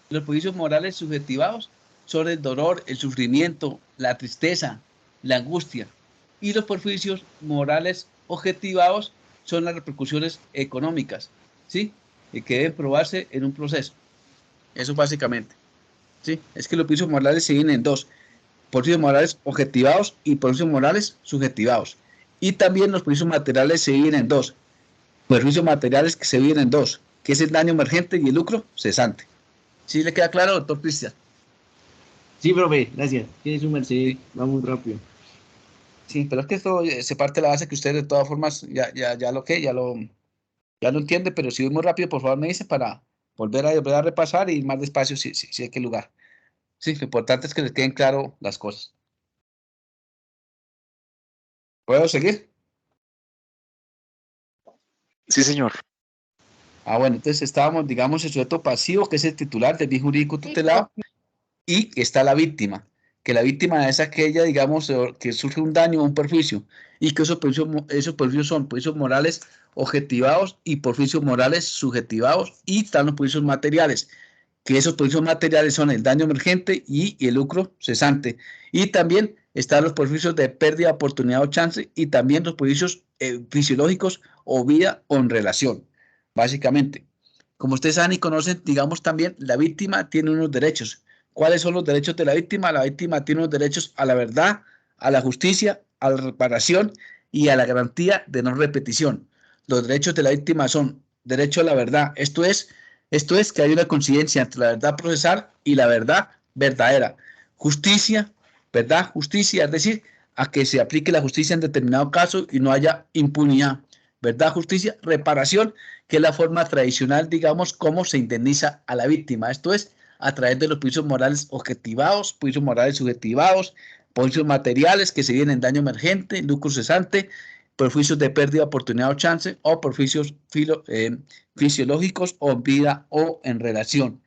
Los perjuicios morales subjetivados son el dolor, el sufrimiento, la tristeza, la angustia. Y los perjuicios morales objetivados son las repercusiones económicas, ¿sí? Que deben probarse en un proceso. Eso básicamente, ¿sí? Es que los perjuicios morales se dividen en dos. Perjuicios morales objetivados y perjuicios morales subjetivados. Y también los perjuicios materiales se dividen en dos. Perjuicios materiales que se dividen en dos, que es el daño emergente y el lucro cesante. ¿Sí le queda claro, doctor Cristian? Sí, profe, gracias. Tiene su merced, va muy rápido. Sí, pero es que esto se parte de la base que usted de todas formas ya lo entiende, pero si voy muy rápido, por favor me dice para volver a repasar y ir más despacio si hay que lugar. Sí, lo importante es que les queden claro las cosas. ¿Puedo seguir? Sí, señor. Bueno, entonces estábamos, digamos, el sujeto pasivo, que es el titular del bien jurídico tutelado, y está la víctima, que la víctima es aquella, digamos, que sufre un daño o un perjuicio, y que esos perjuicios son perjuicios morales objetivados y perjuicios morales subjetivados, y están los perjuicios materiales, que esos perjuicios materiales son el daño emergente y el lucro cesante. Y también están los perjuicios de pérdida de oportunidad o chance, y también los perjuicios fisiológicos o vida o en relación, básicamente. Como ustedes saben y conocen, digamos también, la víctima tiene unos derechos. ¿Cuáles son los derechos de la víctima? La víctima tiene unos derechos a la verdad, a la justicia, a la reparación y a la garantía de no repetición. Los derechos de la víctima son derecho a la verdad. Esto es que hay una coincidencia entre la verdad procesal y la verdad verdadera. Justicia, verdad, justicia, es decir, a que se aplique la justicia en determinado caso y no haya impunidad. Verdad, justicia, reparación, que es la forma tradicional, digamos, cómo se indemniza a la víctima. Esto es a través de los perjuicios morales objetivados, perjuicios morales subjetivados, perjuicios materiales que se vienen en daño emergente, lucro cesante, perjuicios de pérdida de oportunidad o chance, o perjuicios fisiológicos o en vida o en relación.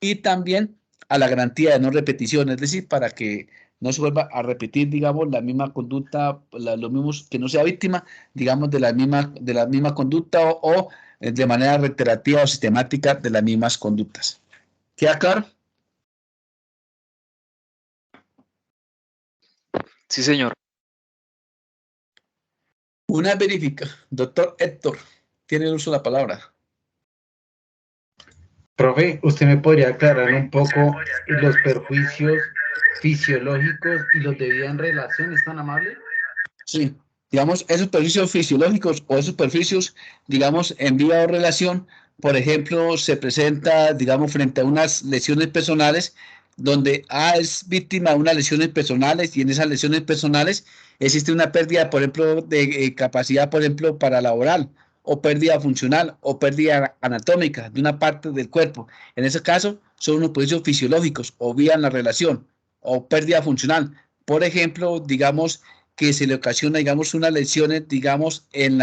Y también a la garantía de no repetición, es decir, para que no se vuelva a repetir, digamos, la misma conducta, los mismos, que no sea víctima, digamos, de la misma conducta o de manera reiterativa o sistemática de las mismas conductas. ¿Queda claro? Sí, señor. Una verificación. Doctor Héctor, tiene el uso de la palabra. Profe, ¿usted me podría aclarar un poco los perjuicios fisiológicos y los de vida en relación? ¿Es tan amable? Sí, digamos, esos perjuicios fisiológicos o esos perjuicios, digamos, en vía o relación, por ejemplo, se presenta, digamos, frente a unas lesiones personales, donde A es víctima de unas lesiones personales y en esas lesiones personales existe una pérdida, por ejemplo, de capacidad, por ejemplo, para laboral, o pérdida funcional, o pérdida anatómica de una parte del cuerpo. En ese caso, son unos perjuicios fisiológicos, o vía en la relación, o pérdida funcional. Por ejemplo, digamos, que se le ocasiona, digamos, unas lesiones, digamos, en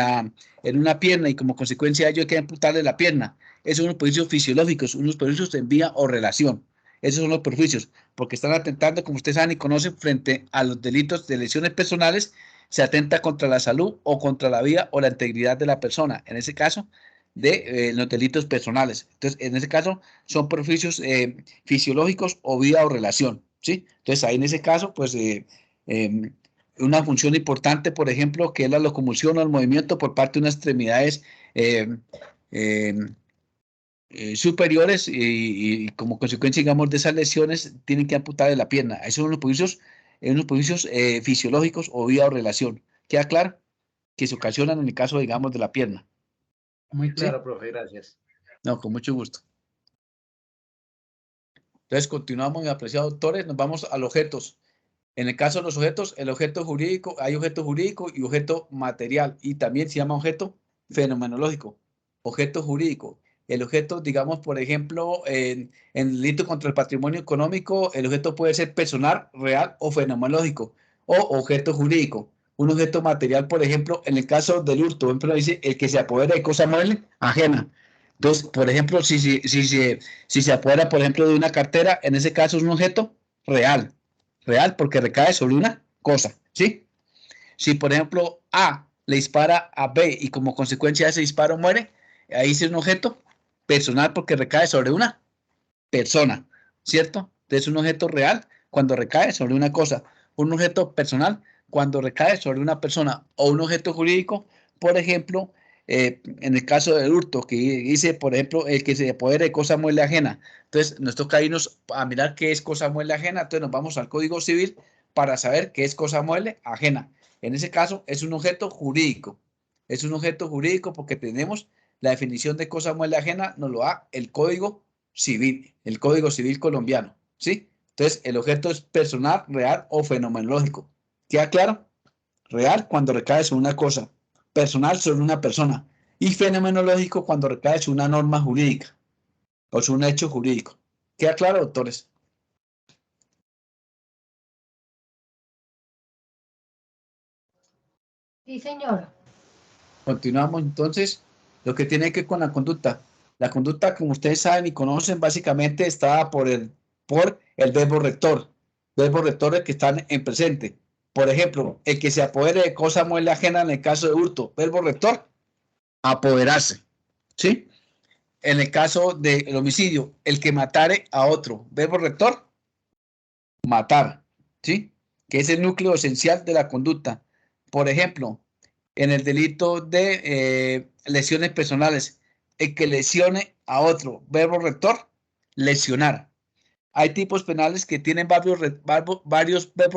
una pierna y como consecuencia de ello hay que amputarle la pierna. Esos son los perjuicios fisiológicos, unos perjuicios en vía o relación. Esos son los perjuicios, porque están atentando, como ustedes saben y conocen, frente a los delitos de lesiones personales, se atenta contra la salud o contra la vida o la integridad de la persona. En ese caso, de los delitos personales. Entonces, en ese caso, son perjuicios fisiológicos o vía o relación, ¿sí? Entonces, ahí en ese caso, pues, una función importante, por ejemplo, que es la locomoción o el movimiento por parte de unas extremidades superiores y como consecuencia, digamos, de esas lesiones, tienen que amputar de la pierna. Esos son unos perjuicios fisiológicos o vía o relación. ¿Queda claro? Que se ocasionan en el caso, digamos, de la pierna. Muy ¿Sí? claro, profe, gracias. No, con mucho gusto. Entonces, continuamos, mis apreciados doctores, nos vamos a los objetos. En el caso de los objetos, el objeto jurídico, hay objeto jurídico y objeto material, y también se llama objeto fenomenológico, objeto jurídico. El objeto, digamos, por ejemplo, en el delito contra el patrimonio económico, el objeto puede ser personal, real o fenomenológico, o objeto jurídico. Un objeto material, por ejemplo, en el caso del hurto, por ejemplo, dice el que se apodera de cosa mueble ajena. Entonces, por ejemplo, si se apodera, por ejemplo, de una cartera, en ese caso es un objeto real porque recae sobre una cosa, ¿sí? Si, por ejemplo, A le dispara a B y como consecuencia de ese disparo muere, ahí es un objeto personal porque recae sobre una persona, ¿cierto? Entonces, un objeto real cuando recae sobre una cosa, un objeto personal cuando recae sobre una persona o un objeto jurídico, por ejemplo, en el caso del hurto, que dice, por ejemplo, el que se apodere de cosa mueble ajena. Entonces, nos toca irnos a mirar qué es cosa mueble ajena. Entonces, nos vamos al Código Civil para saber qué es cosa mueble ajena. En ese caso, es un objeto jurídico. Es un objeto jurídico porque tenemos la definición de cosa mueble ajena, nos lo da el Código Civil, el Código Civil colombiano, ¿sí? Entonces, el objeto es personal, real o fenomenológico. ¿Queda claro? Real cuando recae sobre una cosa, personal sobre una persona y fenomenológico cuando recae sobre una norma jurídica o sobre un hecho jurídico. ¿Queda claro, doctores? Sí, señor. Continuamos entonces. Lo que tiene que ver con la conducta. La conducta, como ustedes saben y conocen, básicamente está por el verbo rector. Verbos rectores que están en presente. Por ejemplo, el que se apodere de cosa mueble ajena en el caso de hurto. Verbo rector, apoderarse. ¿Sí? En el caso del homicidio, el que matare a otro. Verbo rector, matar. ¿Sí? Que es el núcleo esencial de la conducta. Por ejemplo, en el delito de lesiones personales, el que lesione a otro, verbo rector, lesionar. Hay tipos penales que tienen varios verbos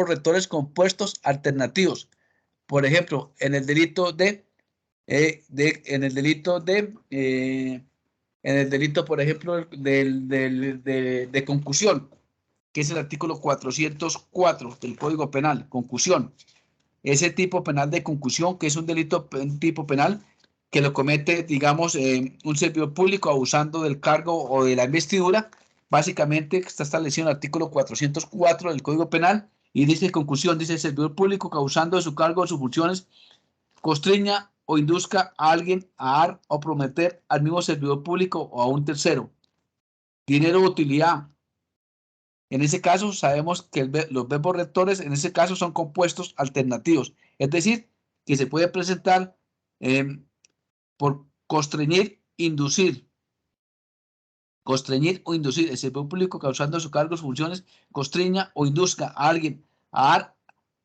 rectores compuestos alternativos. Por ejemplo, en el delito por ejemplo, de concusión, que es el artículo 404 del Código Penal, concusión. Ese tipo penal de concusión, que es un tipo penal que lo comete, digamos, un servidor público abusando del cargo o de la investidura, básicamente está establecido en el artículo 404 del Código Penal y dice concusión, dice el servidor público que abusando de su cargo o de sus funciones, constriña o induzca a alguien a dar o prometer al mismo servidor público o a un tercero dinero o utilidad En ese caso, sabemos que los verbos rectores, en ese caso, son compuestos alternativos. Es decir, que se puede presentar por constreñir, inducir. Constreñir o inducir. El servicio público causando su cargo, funciones, constriña o induzca a alguien a dar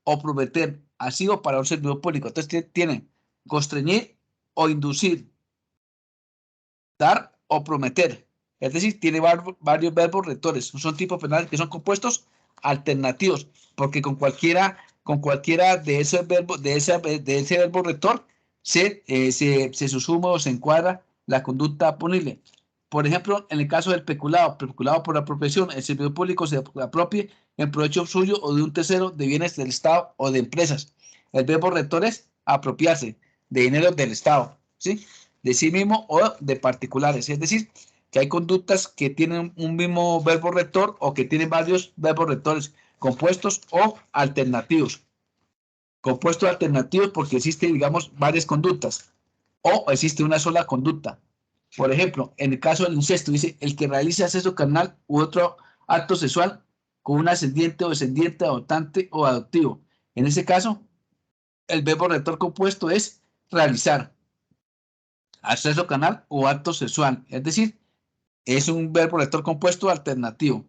o prometer, así o para un servidor público. Entonces, tienen constreñir o inducir, dar o prometer. Es decir, tiene varios verbos rectores. Son tipos penales que son compuestos alternativos, porque con cualquiera de esos verbos, de ese verbo rector, se susuma o se encuadra la conducta punible. Por ejemplo, en el caso del peculado por apropiación, el servidor público se apropie en provecho suyo o de un tercero de bienes del Estado o de empresas. El verbo rector es apropiarse de dinero del Estado, ¿sí? De sí mismo o de particulares. Es decir, que hay conductas que tienen un mismo verbo rector o que tienen varios verbos rectores, compuestos o alternativos. Compuestos alternativos porque existen, digamos, varias conductas o existe una sola conducta. Por ejemplo, en el caso del incesto, dice, el que realiza sexo carnal u otro acto sexual con un ascendiente o descendiente, adoptante o adoptivo. En ese caso, el verbo rector compuesto es realizar acceso carnal o acto sexual. Es decir, es un verbo rector compuesto alternativo,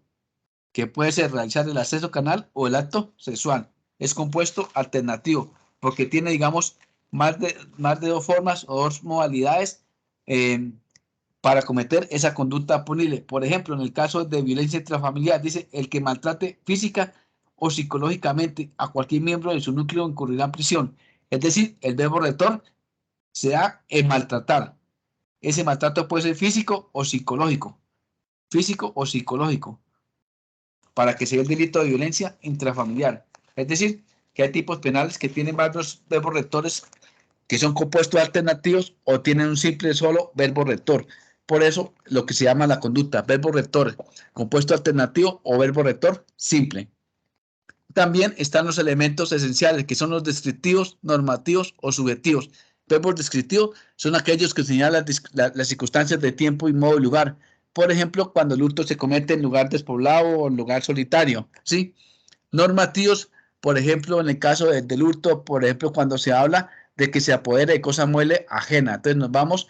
que puede ser realizar el acceso carnal o el acto sexual. Es compuesto alternativo, porque tiene, digamos, más de dos formas o dos modalidades para cometer esa conducta punible. Por ejemplo, en el caso de violencia intrafamiliar, dice, el que maltrate física o psicológicamente a cualquier miembro de su núcleo incurrirá en prisión. Es decir, el verbo rector se da en maltratar. Ese maltrato puede ser físico o psicológico. Físico o psicológico, para que sea el delito de violencia intrafamiliar. Es decir, que hay tipos penales que tienen varios verbos rectores que son compuestos alternativos o tienen un simple solo verbo rector. Por eso, lo que se llama la conducta, verbo rector, compuesto alternativo o verbo rector simple. También están los elementos esenciales, que son los descriptivos, normativos o subjetivos. Verbos descriptivos son aquellos que señalan las circunstancias de tiempo y modo y lugar. Por ejemplo, cuando el hurto se comete en lugar despoblado o en lugar solitario, ¿sí? Normativos, por ejemplo, en el caso del hurto, por ejemplo, cuando se habla de que se apodera de cosa mueble ajena. Entonces nos vamos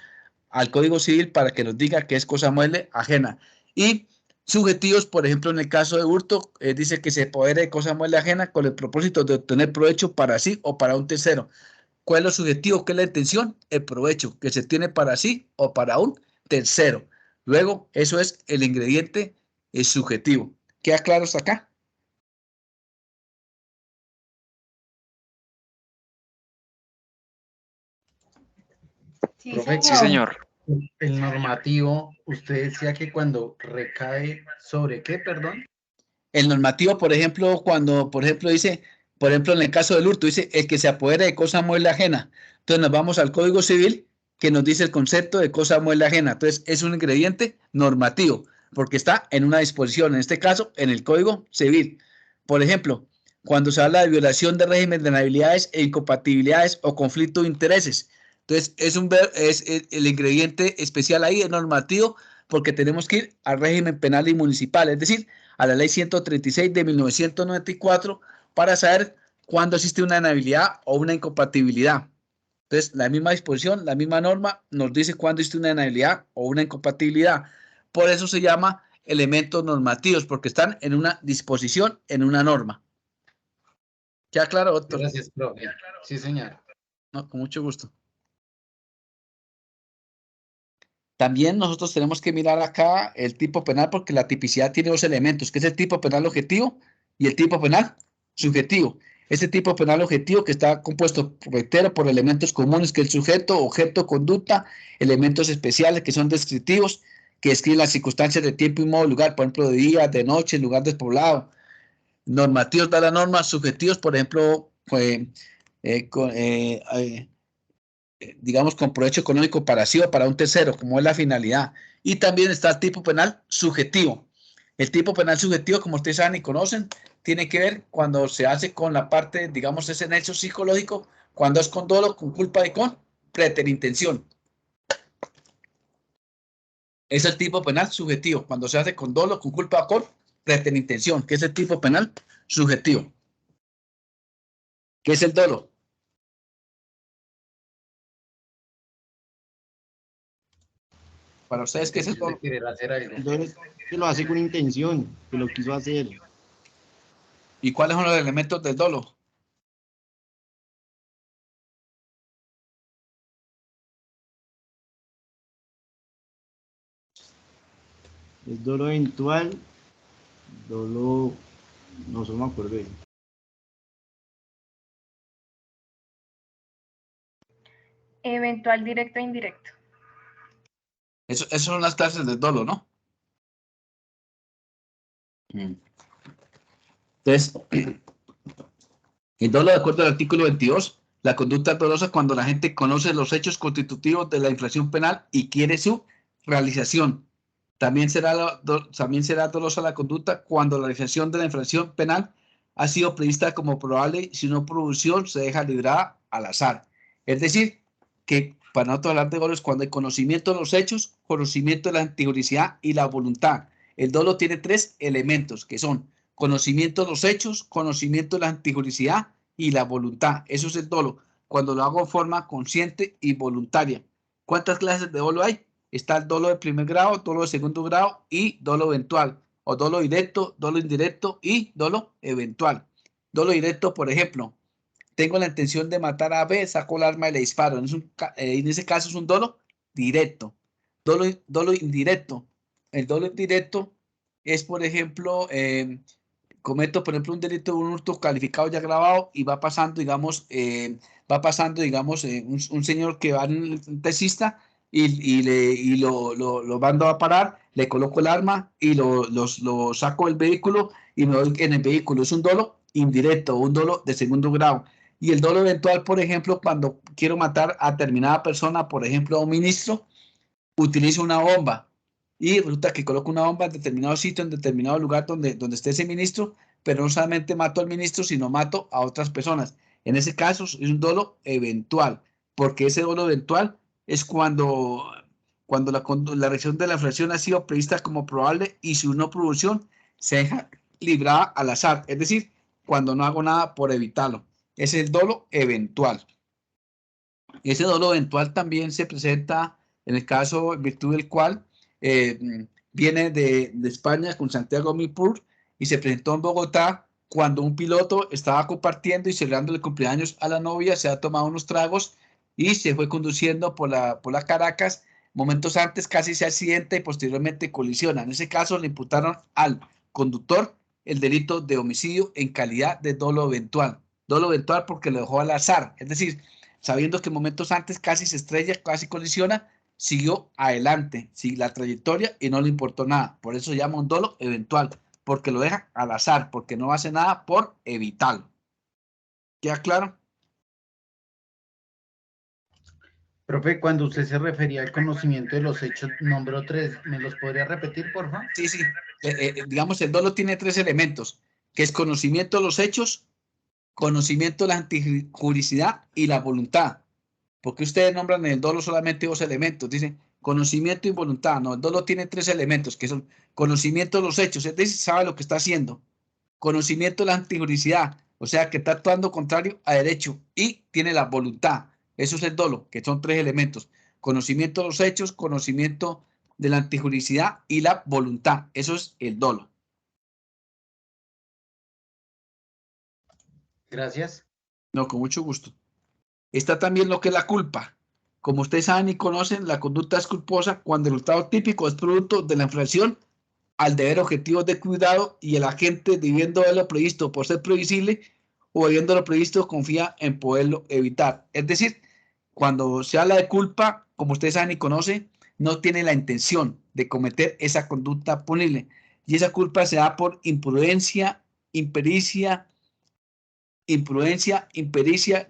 al Código Civil para que nos diga qué es cosa mueble ajena. Y subjetivos, por ejemplo, en el caso de hurto, dice que se apodera de cosa mueble ajena con el propósito de obtener provecho para sí o para un tercero. ¿Cuál es lo subjetivo? ¿Qué es la intención? El provecho que se tiene para sí o para un tercero. Luego, eso es el ingrediente subjetivo. ¿Queda claro hasta acá? Sí, Profe, Sí, señor. el normativo, usted decía que cuando recae sobre qué, perdón. El normativo, por ejemplo, cuando, por ejemplo, dice, por ejemplo, en el caso del hurto, dice el que se apodera de cosa mueble ajena. Entonces nos vamos al Código Civil que nos dice el concepto de cosa mueble ajena. Entonces es un ingrediente normativo porque está en una disposición, en este caso, en el Código Civil. Por ejemplo, cuando se habla de violación de régimen de inhabilidades e incompatibilidades o conflicto de intereses. Entonces es el ingrediente especial ahí, es normativo, porque tenemos que ir al régimen penal y municipal, es decir, a la ley 136 de 1994 para saber cuándo existe una inhabilidad o una incompatibilidad. Entonces, la misma disposición, la misma norma nos dice cuándo existe una inhabilidad o una incompatibilidad. Por eso se llama elementos normativos, porque están en una disposición, en una norma. ¿Queda claro, doctor? Gracias, profe. Sí, señor. No, con mucho gusto. También nosotros tenemos que mirar acá el tipo penal porque la tipicidad tiene dos elementos, que es el tipo penal objetivo y el tipo penal subjetivo. Este tipo penal objetivo que está compuesto por elementos comunes que el sujeto, objeto, conducta, elementos especiales que son descriptivos, que describen las circunstancias de tiempo y modo, lugar, por ejemplo, de día, de noche, lugar despoblado. Normativos da la norma, subjetivos, por ejemplo, digamos, con provecho económico para sí o para un tercero, como es la finalidad. Y también está el tipo penal subjetivo. El tipo penal subjetivo, como ustedes saben y conocen, tiene que ver cuando se hace con la parte, digamos, ese nexo psicológico, cuando es con dolo, con culpa y con preterintención. Es el tipo penal subjetivo, cuando se hace con dolo, con culpa o con preterintención, que es el tipo penal subjetivo. ¿Qué es el dolo? Para ustedes, ¿qué es el Intención de dolo? querer hacer algo. Entonces, que lo hace con intención, que lo quiso hacer. ¿Y cuáles son los elementos del dolo? Es dolo eventual, dolo, no solo me acuerdo de él. Eventual, directo e indirecto. Esas son las clases del dolo, ¿no? Entonces, el dolo, de acuerdo al artículo 22, la conducta dolosa cuando la gente conoce los hechos constitutivos de la infracción penal y quiere su realización. También será dolosa la conducta cuando la realización de la infracción penal ha sido prevista como probable y si no producción se deja librada al azar. Es decir, que para nosotros hablar de dolo es cuando hay conocimiento de los hechos, conocimiento de la antijuricidad y la voluntad. El dolo tiene 3 elementos que son conocimiento de los hechos, conocimiento de la antijuricidad y la voluntad. Eso es el dolo, cuando lo hago de forma consciente y voluntaria. ¿Cuántas clases de dolo hay? Está el dolo de primer grado, dolo de segundo grado y dolo eventual, o dolo directo, dolo indirecto y dolo eventual. Dolo directo, por ejemplo, tengo la intención de matar a B, saco el arma y le disparo. En ese caso es un dolo directo. Dolo indirecto. El dolo indirecto es, por ejemplo, cometo, por ejemplo, un delito de un hurto calificado ya grabado y va pasando, digamos, un señor que va en un taxista y lo mando a parar, le coloco el arma y lo saco del vehículo y me voy en el vehículo. Es un dolo indirecto, un dolo de segundo grado. Y el dolo eventual, por ejemplo, cuando quiero matar a determinada persona, por ejemplo, a un ministro, utilizo una bomba y resulta que coloco una bomba en determinado sitio, en determinado lugar donde esté ese ministro, pero no solamente mato al ministro, sino mato a otras personas. En ese caso es un dolo eventual, porque ese dolo eventual es cuando la reacción de la infracción ha sido prevista como probable y su no producción se deja librada al azar, es decir, cuando no hago nada por evitarlo. Es el dolo eventual. Ese dolo eventual también se presenta en el caso en virtud del cual viene de España con Santiago Mipur y se presentó en Bogotá cuando un piloto estaba compartiendo y celebrando el cumpleaños a la novia, se ha tomado unos tragos y se fue conduciendo por la Caracas. Momentos antes casi se accidenta y posteriormente colisiona. En ese caso le imputaron al conductor el delito de homicidio en calidad de dolo eventual. Dolo eventual porque lo dejó al azar, es decir, sabiendo que momentos antes casi se estrella, casi colisiona, siguió adelante, sigue la trayectoria y no le importó nada. Por eso se llama un dolo eventual, porque lo deja al azar, porque no hace nada por evitarlo. ¿Queda claro? Profe, cuando usted se refería al conocimiento de los hechos, nombró 3, ¿me los podría repetir, por favor? Sí, sí. Digamos, el dolo tiene 3 elementos, que es conocimiento de los hechos, conocimiento de la antijuricidad y la voluntad. Porque ustedes nombran en el dolo solamente 2 elementos, dicen conocimiento y voluntad. No, el dolo tiene 3 elementos, que son conocimiento de los hechos, es decir, sabe lo que está haciendo, conocimiento de la antijuricidad, o sea, que está actuando contrario a derecho, y tiene la voluntad. Eso es el dolo, que son 3 elementos: conocimiento de los hechos, conocimiento de la antijuricidad y la voluntad. Eso es el dolo. Gracias. No, con mucho gusto. Está también lo que es la culpa. Como ustedes saben y conocen, la conducta es culposa cuando el resultado típico es producto de la infracción al deber objetivo de cuidado y el agente, debiendo haberlo previsto por ser previsible o habiéndolo previsto, confía en poderlo evitar. Es decir, cuando se habla de culpa, como ustedes saben y conocen, no tiene la intención de cometer esa conducta punible. Y esa culpa se da por imprudencia, impericia,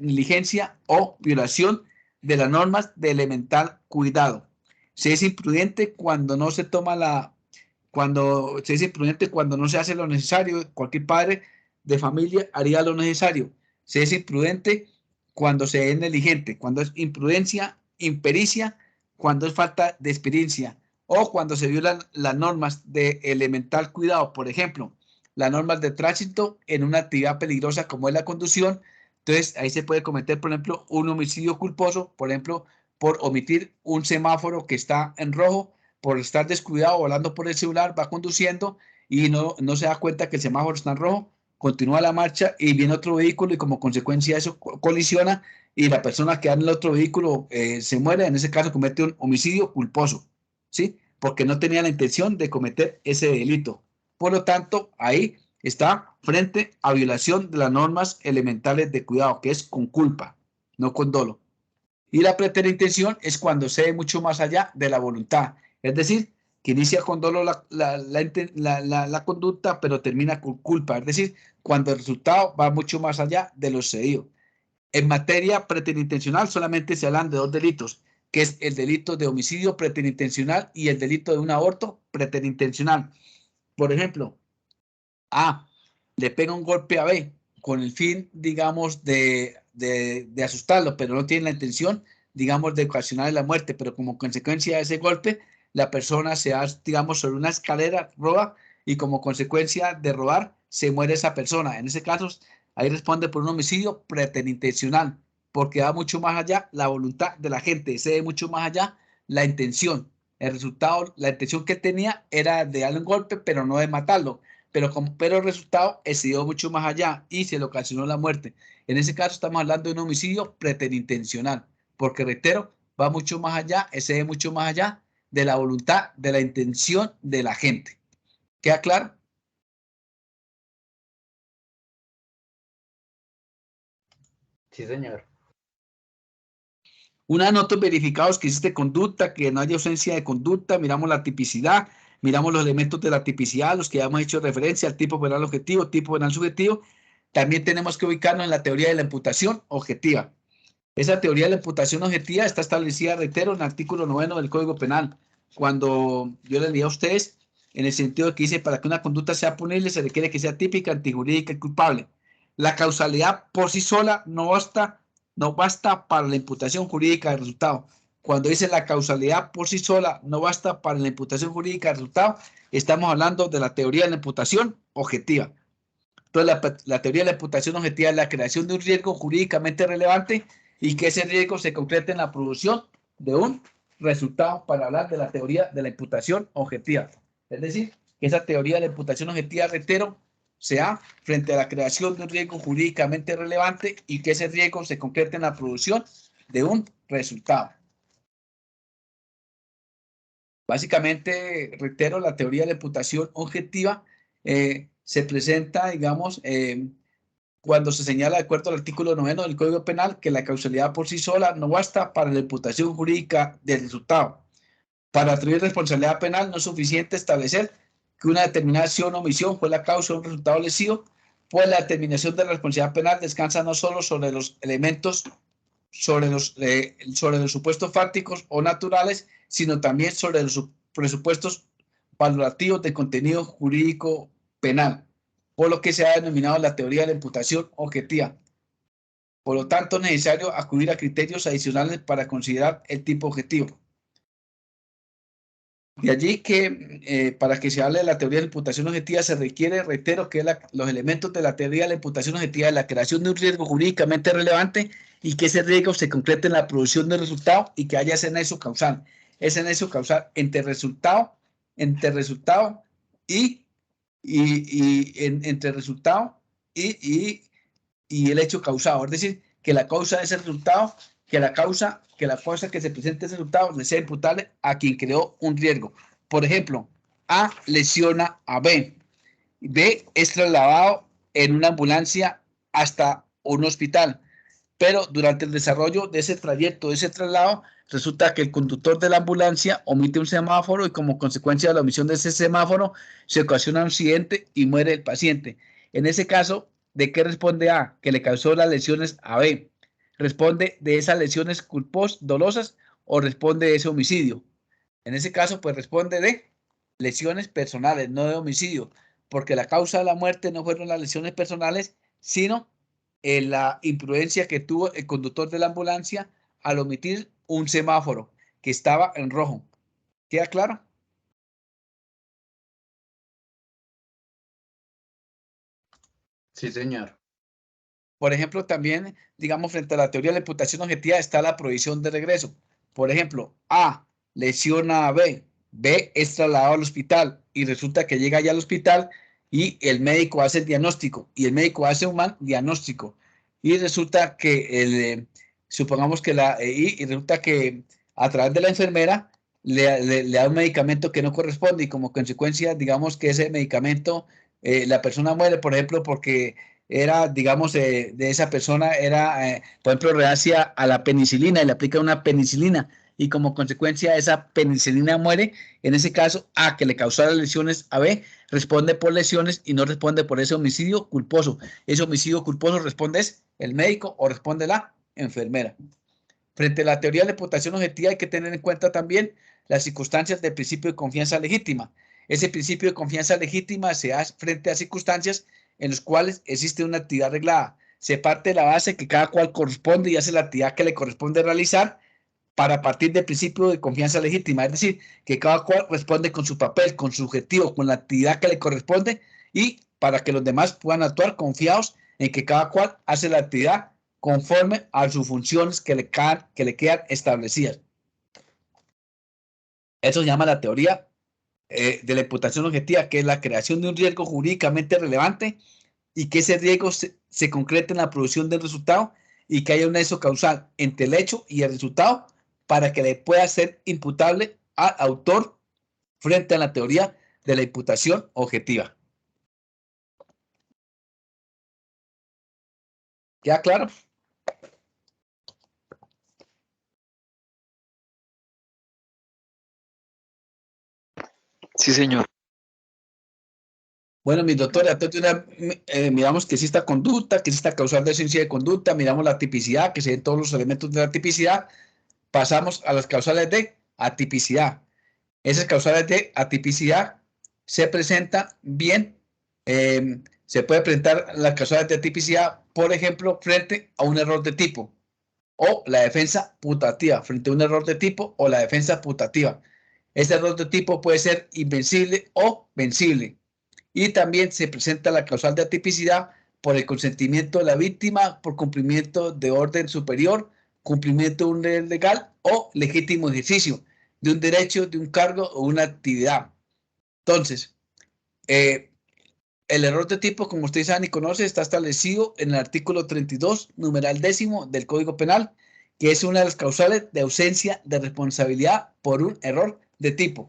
negligencia o violación de las normas de elemental cuidado. Se es imprudente cuando no se toma cuando se es imprudente cuando no se hace lo necesario. Cualquier padre de familia haría lo necesario. Se es imprudente cuando se es negligente, cuando es imprudencia, impericia, cuando es falta de experiencia, o cuando se violan las normas de elemental cuidado, por ejemplo, las normas de tránsito en una actividad peligrosa como es la conducción. Entonces, ahí se puede cometer, por ejemplo, un homicidio culposo, por ejemplo, por omitir un semáforo que está en rojo, por estar descuidado, volando por el celular, va conduciendo y no se da cuenta que el semáforo está en rojo, continúa la marcha y viene otro vehículo y como consecuencia de eso colisiona y la persona que anda en el otro vehículo se muere, en ese caso comete un homicidio culposo, ¿sí? Porque no tenía la intención de cometer ese delito. Por lo tanto, ahí está frente a violación de las normas elementales de cuidado, que es con culpa, no con dolo. Y la preterintención es cuando se ve mucho más allá de la voluntad, es decir, que inicia con dolo la conducta, pero termina con culpa, es decir, cuando el resultado va mucho más allá de lo cedido. En materia preterintencional solamente se hablan de dos delitos, que es el delito de homicidio preterintencional y el delito de un aborto preterintencional. Por ejemplo, A le pega un golpe a B con el fin, digamos, de asustarlo, pero no tiene la intención, digamos, de ocasionar la muerte, pero como consecuencia de ese golpe, la persona se va, digamos, sobre una escalera, roba, y como consecuencia de robar, se muere esa persona. En ese caso, ahí responde por un homicidio preterintencional, porque va mucho más allá la voluntad de la gente, se ve mucho más allá la intención. El resultado, la intención que tenía era de darle un golpe, pero no de matarlo. Pero el resultado excedió mucho más allá y se le ocasionó la muerte. En ese caso estamos hablando de un homicidio preterintencional, porque reitero, va mucho más allá, excede mucho más allá de la voluntad, de la intención de la gente. ¿Queda claro? Sí, señor. Una nota verificados que existe conducta, que no haya ausencia de conducta, miramos la tipicidad, miramos los elementos de la tipicidad, los que ya hemos hecho referencia al tipo penal objetivo, tipo penal subjetivo. También tenemos que ubicarnos en la teoría de la imputación objetiva. Esa teoría de la imputación objetiva está establecida, reitero, en el artículo 9 del Código Penal. Cuando yo les leía a ustedes, en el sentido de que dice, para que una conducta sea punible, se requiere que sea típica, antijurídica y culpable. La causalidad por sí sola no basta para la imputación jurídica del resultado. Cuando dice la causalidad por sí sola no basta para la imputación jurídica del resultado, estamos hablando de la teoría de la imputación objetiva. Entonces, la teoría de la imputación objetiva es la creación de un riesgo jurídicamente relevante y que ese riesgo se concrete en la producción de un resultado, para hablar de la teoría de la imputación objetiva. Es decir, que esa teoría de la imputación objetiva, reitero, sea frente a la creación de un riesgo jurídicamente relevante y que ese riesgo se concrete en la producción de un resultado. Básicamente, reitero, la teoría de la imputación objetiva se presenta, digamos, cuando se señala, de acuerdo al artículo 9 del Código Penal, que la causalidad por sí sola no basta para la imputación jurídica del resultado. Para atribuir responsabilidad penal no es suficiente establecer que una determinada acción o omisión fue la causa de un resultado lesivo, pues la determinación de la responsabilidad penal descansa no solo sobre los elementos, sobre los supuestos fácticos o naturales, sino también sobre los presupuestos valorativos de contenido jurídico penal, por lo que se ha denominado la teoría de la imputación objetiva. Por lo tanto, es necesario acudir a criterios adicionales para considerar el tipo objetivo. De allí que para que se hable de la teoría de la imputación objetiva se requiere, reitero, que los elementos de la teoría de la imputación objetiva es la creación de un riesgo jurídicamente relevante y que ese riesgo se concrete en la producción del resultado y que haya ese nexo causal. Ese nexo causal entre resultado y entre resultado y el hecho causado. Es decir, que la causa de ese resultado, que la causa que se presente ese resultado le sea imputable a quien creó un riesgo. Por ejemplo, A lesiona a B. B es trasladado en una ambulancia hasta un hospital, pero durante el desarrollo de ese trayecto, de ese traslado, resulta que el conductor de la ambulancia omite un semáforo y como consecuencia de la omisión de ese semáforo se ocasiona un accidente y muere el paciente. En ese caso, ¿de qué responde A? Que le causó las lesiones a B. ¿Responde de esas lesiones dolosas o responde de ese homicidio? En ese caso, pues responde de lesiones personales, no de homicidio, porque la causa de la muerte no fueron las lesiones personales, sino la imprudencia que tuvo el conductor de la ambulancia al omitir un semáforo que estaba en rojo. ¿Queda claro? Sí, señor. Por ejemplo, también, digamos, frente a la teoría de la imputación objetiva está la prohibición de regreso. Por ejemplo, A lesiona a B, B es trasladado al hospital y resulta que llega ya al hospital y el médico hace el diagnóstico y el médico hace un mal diagnóstico y resulta que supongamos que y resulta que a través de la enfermera le da un medicamento que no corresponde y como consecuencia, digamos que ese medicamento, la persona muere, por ejemplo, porque era, digamos, de esa persona era, por ejemplo, reacia a la penicilina y le aplica una penicilina y como consecuencia esa penicilina muere. En ese caso, A, que le causó las lesiones a B, responde por lesiones y no responde por ese homicidio culposo. Ese homicidio culposo responde es el médico o responde la enfermera. Frente a la teoría de la imputación objetiva hay que tener en cuenta también las circunstancias del principio de confianza legítima. Ese principio de confianza legítima se hace frente a circunstancias en las cuales existe una actividad reglada. Se parte de la base que cada cual corresponde y hace la actividad que le corresponde realizar para partir del principio de confianza legítima. Es decir, que cada cual responde con su papel, con su objetivo, con la actividad que le corresponde y para que los demás puedan actuar confiados en que cada cual hace la actividad conforme a sus funciones que le quedan establecidas. Eso se llama la teoría de la imputación objetiva, que es la creación de un riesgo jurídicamente relevante y que ese riesgo se concrete en la producción del resultado y que haya un nexo causal entre el hecho y el resultado para que le pueda ser imputable al autor frente a la teoría de la imputación objetiva. ¿Queda claro? Sí, señor. Bueno, mis doctores, entonces miramos que exista conducta, que exista causal de ausencia de conducta, miramos la tipicidad, que se den todos los elementos de la tipicidad, pasamos a las causales de atipicidad. Esas causales de atipicidad se presentan bien, se puede presentar las causales de atipicidad, por ejemplo, frente a un error de tipo o la defensa putativa, frente a un error de tipo o la defensa putativa. Este error de tipo puede ser invencible o vencible. Y también se presenta la causal de atipicidad por el consentimiento de la víctima, por cumplimiento de orden superior, cumplimiento de un deber legal o legítimo ejercicio de un derecho, de un cargo o una actividad. Entonces, el error de tipo, como ustedes saben y conocen, está establecido en el artículo 32, numeral 10 del Código Penal, que es una de las causales de ausencia de responsabilidad por un error de tipo.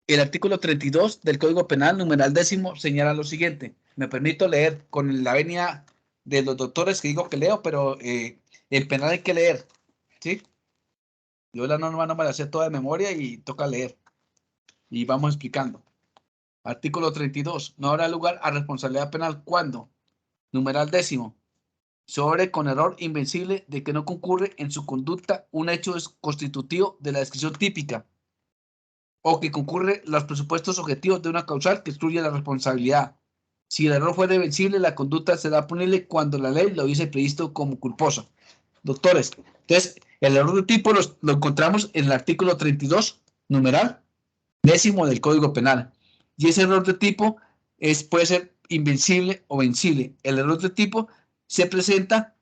El artículo 32 del Código Penal, numeral 10, señala lo siguiente. Me permito leer con la venia de los doctores que digo que leo, pero el penal hay que leer, ¿sí? Yo la norma no me la sé toda de memoria y toca leer. Y vamos explicando. Artículo 32. No habrá lugar a responsabilidad penal cuando, numeral 10, sobre con error invencible de que no concurre en su conducta un hecho constitutivo de la descripción típica o que concurre los presupuestos objetivos de una causal que excluye la responsabilidad. Si el error fuera invencible, la conducta será punible cuando la ley lo hubiese previsto como culposo. Doctores, entonces, el error de tipo lo encontramos en el artículo 32, numeral 10 del Código Penal. Y ese error de tipo puede ser invencible o vencible. El error de tipo se presenta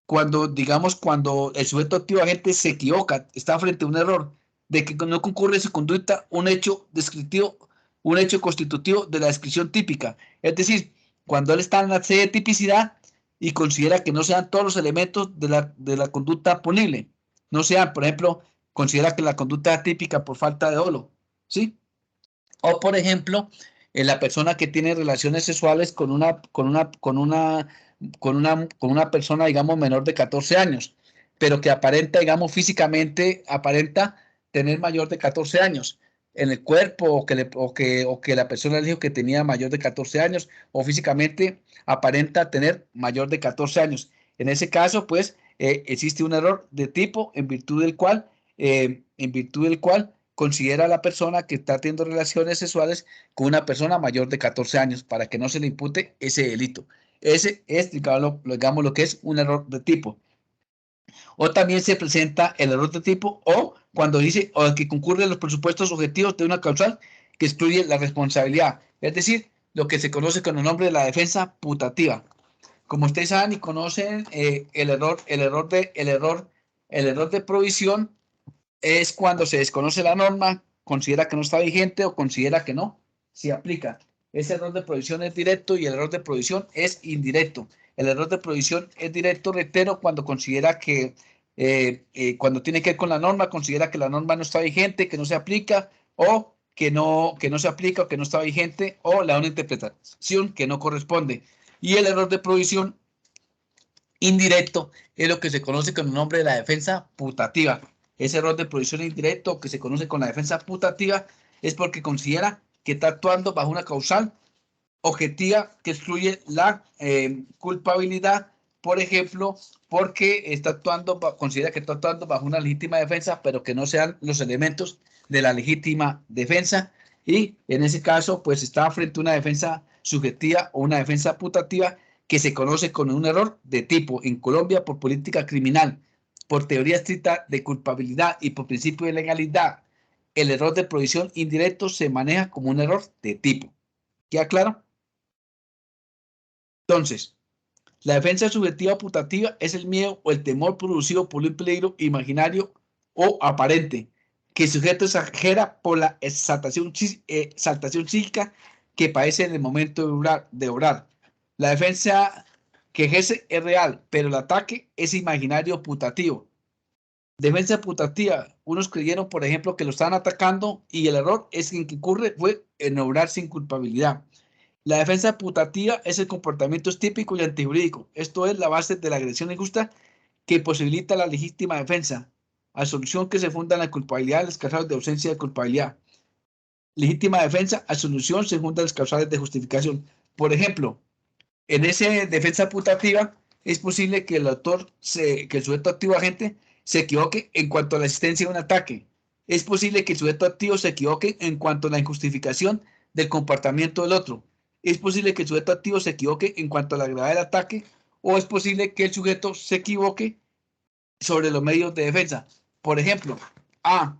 cuando, digamos, cuando el sujeto activo agente se equivoca, está frente a un error de que no concurre en su conducta un hecho descriptivo, un hecho constitutivo de la descripción típica. Es decir, cuando él está en la sede de tipicidad y considera que no sean todos los elementos de la conducta punible. No sean, por ejemplo, considera que la conducta es típica por falta de dolo, ¿sí? O, por ejemplo, la persona que tiene relaciones sexuales con una persona, digamos, menor de 14 años, pero que aparenta, digamos, físicamente, aparenta tener mayor de 14 años en el cuerpo o que la persona dijo que tenía mayor de 14 años o físicamente aparenta tener mayor de 14 años. En ese caso, pues, existe un error de tipo en virtud del cual considera a la persona que está teniendo relaciones sexuales con una persona mayor de 14 años para que no se le impute ese delito. Ese es, digamos, lo que es un error de tipo. O también se presenta el error de tipo o cuando dice o que concurren los presupuestos objetivos de una causal que excluye la responsabilidad. Es decir, lo que se conoce con el nombre de la defensa putativa. Como ustedes saben y conocen, el error de provisión es cuando se desconoce la norma, considera que no está vigente o considera que no se aplica. Ese error de provisión es directo y el error de provisión es indirecto. El error de provisión es directo, reitero, cuando considera que, cuando tiene que ver con la norma, considera que la norma no está vigente, que no se aplica, o que no se aplica o que no está vigente, o la una interpretación que no corresponde. Y el error de provisión indirecto es lo que se conoce con el nombre de la defensa putativa. Ese error de provisión indirecto que se conoce con la defensa putativa es porque considera que está actuando bajo una causal objetiva que excluye la culpabilidad, por ejemplo, porque está actuando, considera que está actuando bajo una legítima defensa, pero que no sean los elementos de la legítima defensa, y en ese caso, pues está frente a una defensa subjetiva o una defensa putativa que se conoce con un error de tipo en Colombia por política criminal, por teoría estricta de culpabilidad y por principio de legalidad. El error de provisión indirecto se maneja como un error de tipo. ¿Queda claro? Entonces, la defensa subjetiva putativa es el miedo o el temor producido por un peligro imaginario o aparente que el sujeto exagera por la exaltación psíquica que padece en el momento de obrar. La defensa que ejerce es real, pero el ataque es imaginario putativo. Defensa putativa. Unos creyeron, por ejemplo, que lo estaban atacando y el error es que incurre fue en obrar sin culpabilidad. La defensa putativa es el comportamiento típico y antijurídico. Esto es la base de la agresión injusta que posibilita la legítima defensa. Absolución que se funda en la culpabilidad de los causales de ausencia de culpabilidad. Legítima defensa, absolución se funda en los causales de justificación. Por ejemplo, en esa defensa putativa es posible que el sujeto activo agente se equivoque en cuanto a la existencia de un ataque. Es posible que el sujeto activo se equivoque en cuanto a la injustificación del comportamiento del otro. Es posible que el sujeto activo se equivoque en cuanto a la gravedad del ataque, o es posible que el sujeto se equivoque sobre los medios de defensa. Por ejemplo, A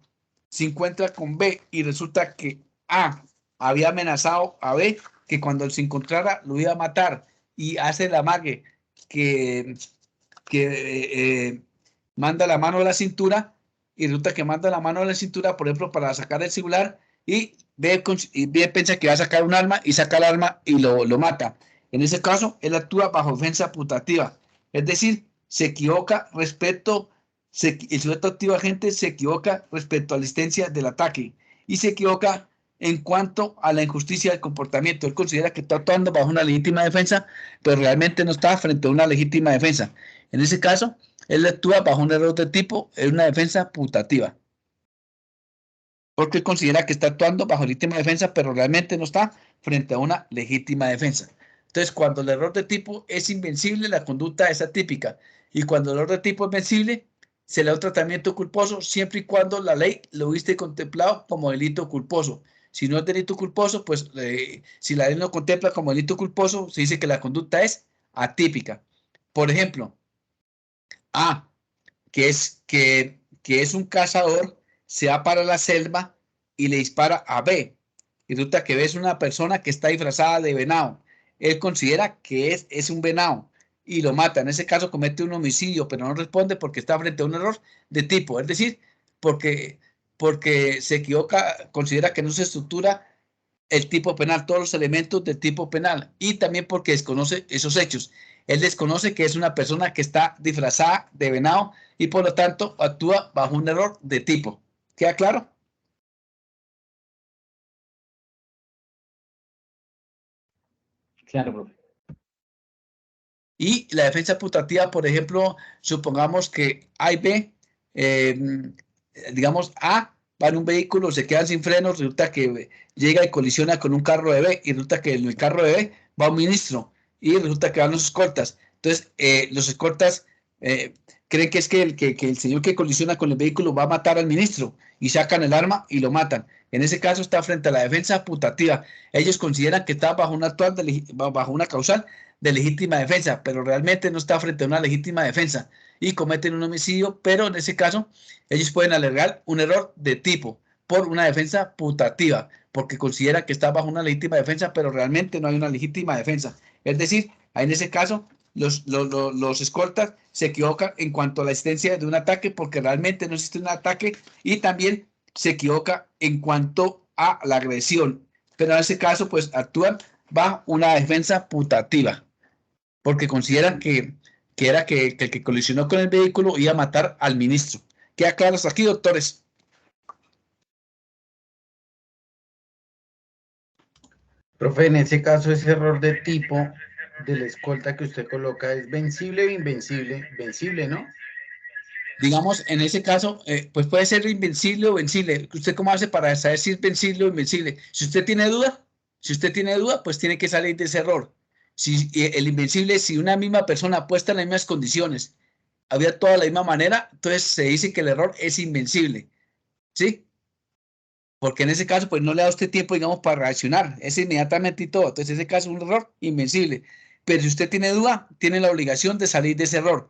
se encuentra con B y resulta que A había amenazado a B que cuando se encontrara lo iba a matar, y hace el amague que manda la mano a la cintura, y resulta que manda la mano a la cintura, por ejemplo, para sacar el celular, y B piensa que va a sacar un arma y saca el arma y lo mata. En ese caso, él actúa bajo defensa putativa, es decir, se equivoca respecto, el sujeto activo agente se equivoca respecto a la existencia del ataque y se equivoca en cuanto a la injusticia del comportamiento. Él considera que está actuando bajo una legítima defensa, pero realmente no está frente a una legítima defensa. En ese caso, él actúa bajo un error de tipo en una defensa putativa, porque considera que está actuando bajo legítima defensa, pero realmente no está frente a una legítima defensa. Entonces, cuando el error de tipo es invencible, la conducta es atípica, y cuando el error de tipo es vencible, se le da un tratamiento culposo siempre y cuando la ley lo hubiese contemplado como delito culposo. Si no es delito culposo, pues si la ley no contempla como delito culposo, se dice que la conducta es atípica. Por ejemplo, A, que es un cazador, se va para la selva y le dispara a B. Y resulta que B es una persona que está disfrazada de venado. Él considera que es un venado y lo mata. En ese caso comete un homicidio, pero no responde porque está frente a un error de tipo. Es decir, porque se equivoca, considera que no se estructura el tipo penal, todos los elementos del tipo penal, y también porque desconoce esos hechos. Él desconoce que es una persona que está disfrazada de venado y por lo tanto actúa bajo un error de tipo. ¿Queda claro? Claro, profe. Y la defensa putativa, por ejemplo, supongamos que A y B, digamos A va en un vehículo, se quedan sin frenos, resulta que llega y colisiona con un carro de B, y resulta que en el carro de B va un ministro, y resulta que van los escoltas. Entonces, los escoltas creen que es que el señor que colisiona con el vehículo va a matar al ministro, y sacan el arma y lo matan. En ese caso está frente a la defensa putativa. Ellos consideran que está bajo una causal de legítima defensa, pero realmente no está frente a una legítima defensa y cometen un homicidio, pero en ese caso ellos pueden alegar un error de tipo. por una defensa putativa, porque considera que está bajo una legítima defensa, pero realmente no hay una legítima defensa. Es decir, en ese caso, los escoltas se equivocan en cuanto a la existencia de un ataque, porque realmente no existe un ataque, y también se equivoca en cuanto a la agresión, pero en ese caso, pues actúan bajo una defensa putativa, porque consideran que el que colisionó con el vehículo iba a matar al ministro. ¿Queda claro hasta aquí, doctores? Profe, en ese caso, ese error de tipo de la escolta que usted coloca es vencible o invencible. Vencible, ¿no? Digamos, en ese caso, pues puede ser invencible o vencible. ¿Usted cómo hace para saber si es vencible o invencible? Si usted tiene duda, pues tiene que salir de ese error. Si el invencible, si una misma persona puesta en las mismas condiciones, había toda la misma manera, entonces se dice que el error es invencible, ¿sí? Porque en ese caso, pues no le da usted tiempo, digamos, para reaccionar, es inmediatamente y todo. Entonces, en ese caso es un error invencible. Pero si usted tiene duda, tiene la obligación de salir de ese error.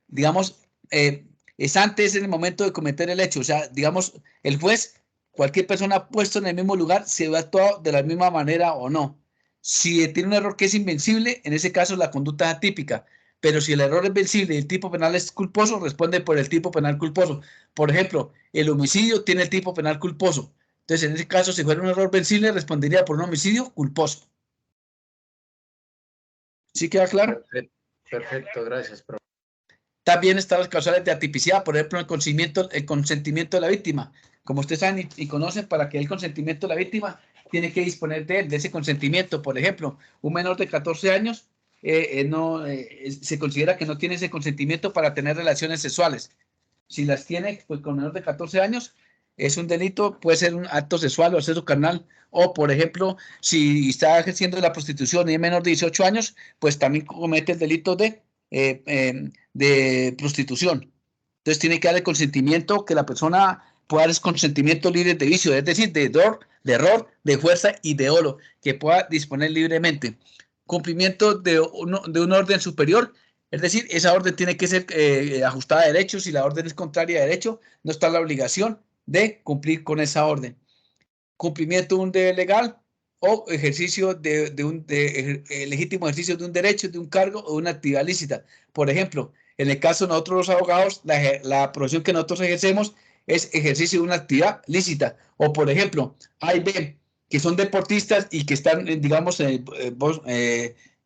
Digamos, es antes en el momento de cometer el hecho. O sea, digamos, el juez, cualquier persona puesto en el mismo lugar, se va a actuar de la misma manera o no. Si tiene un error que es invencible, en ese caso la conducta es atípica. Pero si el error es vencible y el tipo penal es culposo, responde por el tipo penal culposo. Por ejemplo, el homicidio tiene el tipo penal culposo. Entonces, en ese caso, si fuera un error vencible, respondería por un homicidio culposo. ¿Sí queda claro? Perfecto, perfecto, gracias, profe. También están las causales de atipicidad, por ejemplo, el consentimiento de la víctima. Como ustedes saben y conocen, para que haya el consentimiento de la víctima, tiene que disponer de ese consentimiento. Por ejemplo, un menor de 14 años se considera que no tiene ese consentimiento para tener relaciones sexuales. Si las tiene, pues con menor de 14 años, es un delito, puede ser un acto sexual o acceso carnal. O, por ejemplo, si está ejerciendo la prostitución y es menor de 18 años, pues también comete el delito de prostitución. Entonces tiene que dar el consentimiento, que la persona pueda dar el consentimiento libre de vicio, es decir, de error, de fuerza y de dolo, que pueda disponer libremente. Cumplimiento de un orden superior, es decir, esa orden tiene que ser ajustada a derecho. Si la orden es contraria a derecho, no está la obligación de cumplir con esa orden. Cumplimiento de un deber legal o ejercicio legítimo ejercicio de un derecho, de un cargo o de una actividad lícita. Por ejemplo, en el caso de nosotros los abogados, la profesión que nosotros ejercemos es ejercicio de una actividad lícita. O por ejemplo, A y B, que son deportistas y que están, digamos,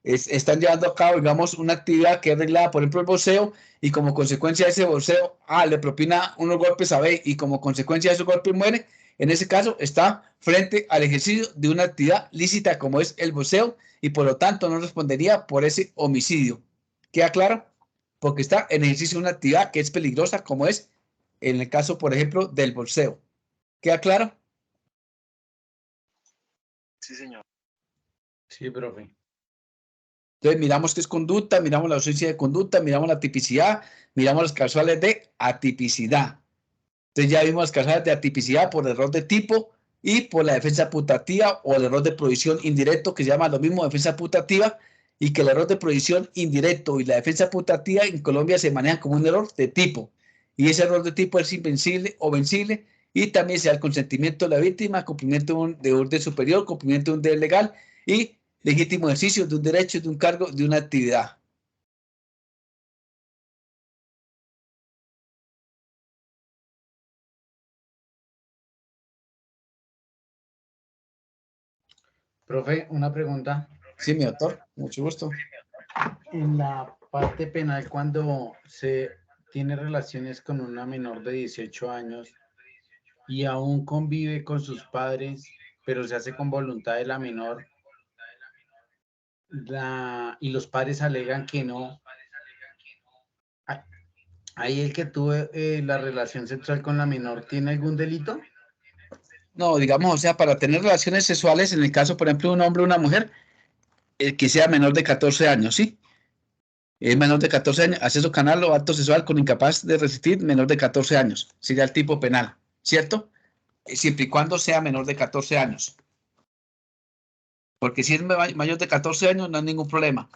están llevando a cabo, digamos, una actividad que es reglada, por ejemplo, el boxeo, y como consecuencia de ese boxeo, A le propina unos golpes a B y como consecuencia de esos golpes muere. En ese caso está frente al ejercicio de una actividad lícita como es el boxeo y por lo tanto no respondería por ese homicidio. ¿Queda claro? Porque está en ejercicio de una actividad que es peligrosa como es en el caso, por ejemplo, del boxeo. ¿Queda claro? Sí, señor. Sí, profe. Entonces miramos qué es conducta, miramos la ausencia de conducta, miramos la tipicidad, miramos las causales de atipicidad. Entonces ya vimos las causales de atipicidad por error de tipo y por la defensa putativa o el error de provisión indirecto, que se llama lo mismo defensa putativa, y que el error de provisión indirecto y la defensa putativa en Colombia se manejan como un error de tipo. Y ese error de tipo es invencible o vencible, y también se da el consentimiento de la víctima, cumplimiento de orden superior, cumplimiento de un deber legal y legítimo ejercicio de un derecho, de un cargo, de una actividad. Profe, una pregunta. Sí, mi doctor, mucho gusto. En la parte penal, cuando se tiene relaciones con una menor de 18 años y aún convive con sus padres, pero se hace con voluntad de la menor, y los padres alegan que no, ¿ahí el que tuvo la relación sexual con la menor tiene algún delito? No, digamos, o sea, para tener relaciones sexuales, en el caso, por ejemplo, de un hombre o una mujer, que sea menor de 14 años, ¿sí? Es menor de 14 años, acceso canal o acto sexual con incapaz de resistir, menor de 14 años. Sería el tipo penal, ¿cierto? Siempre y cuando sea menor de 14 años. Porque si es mayor de 14 años no hay ningún problema.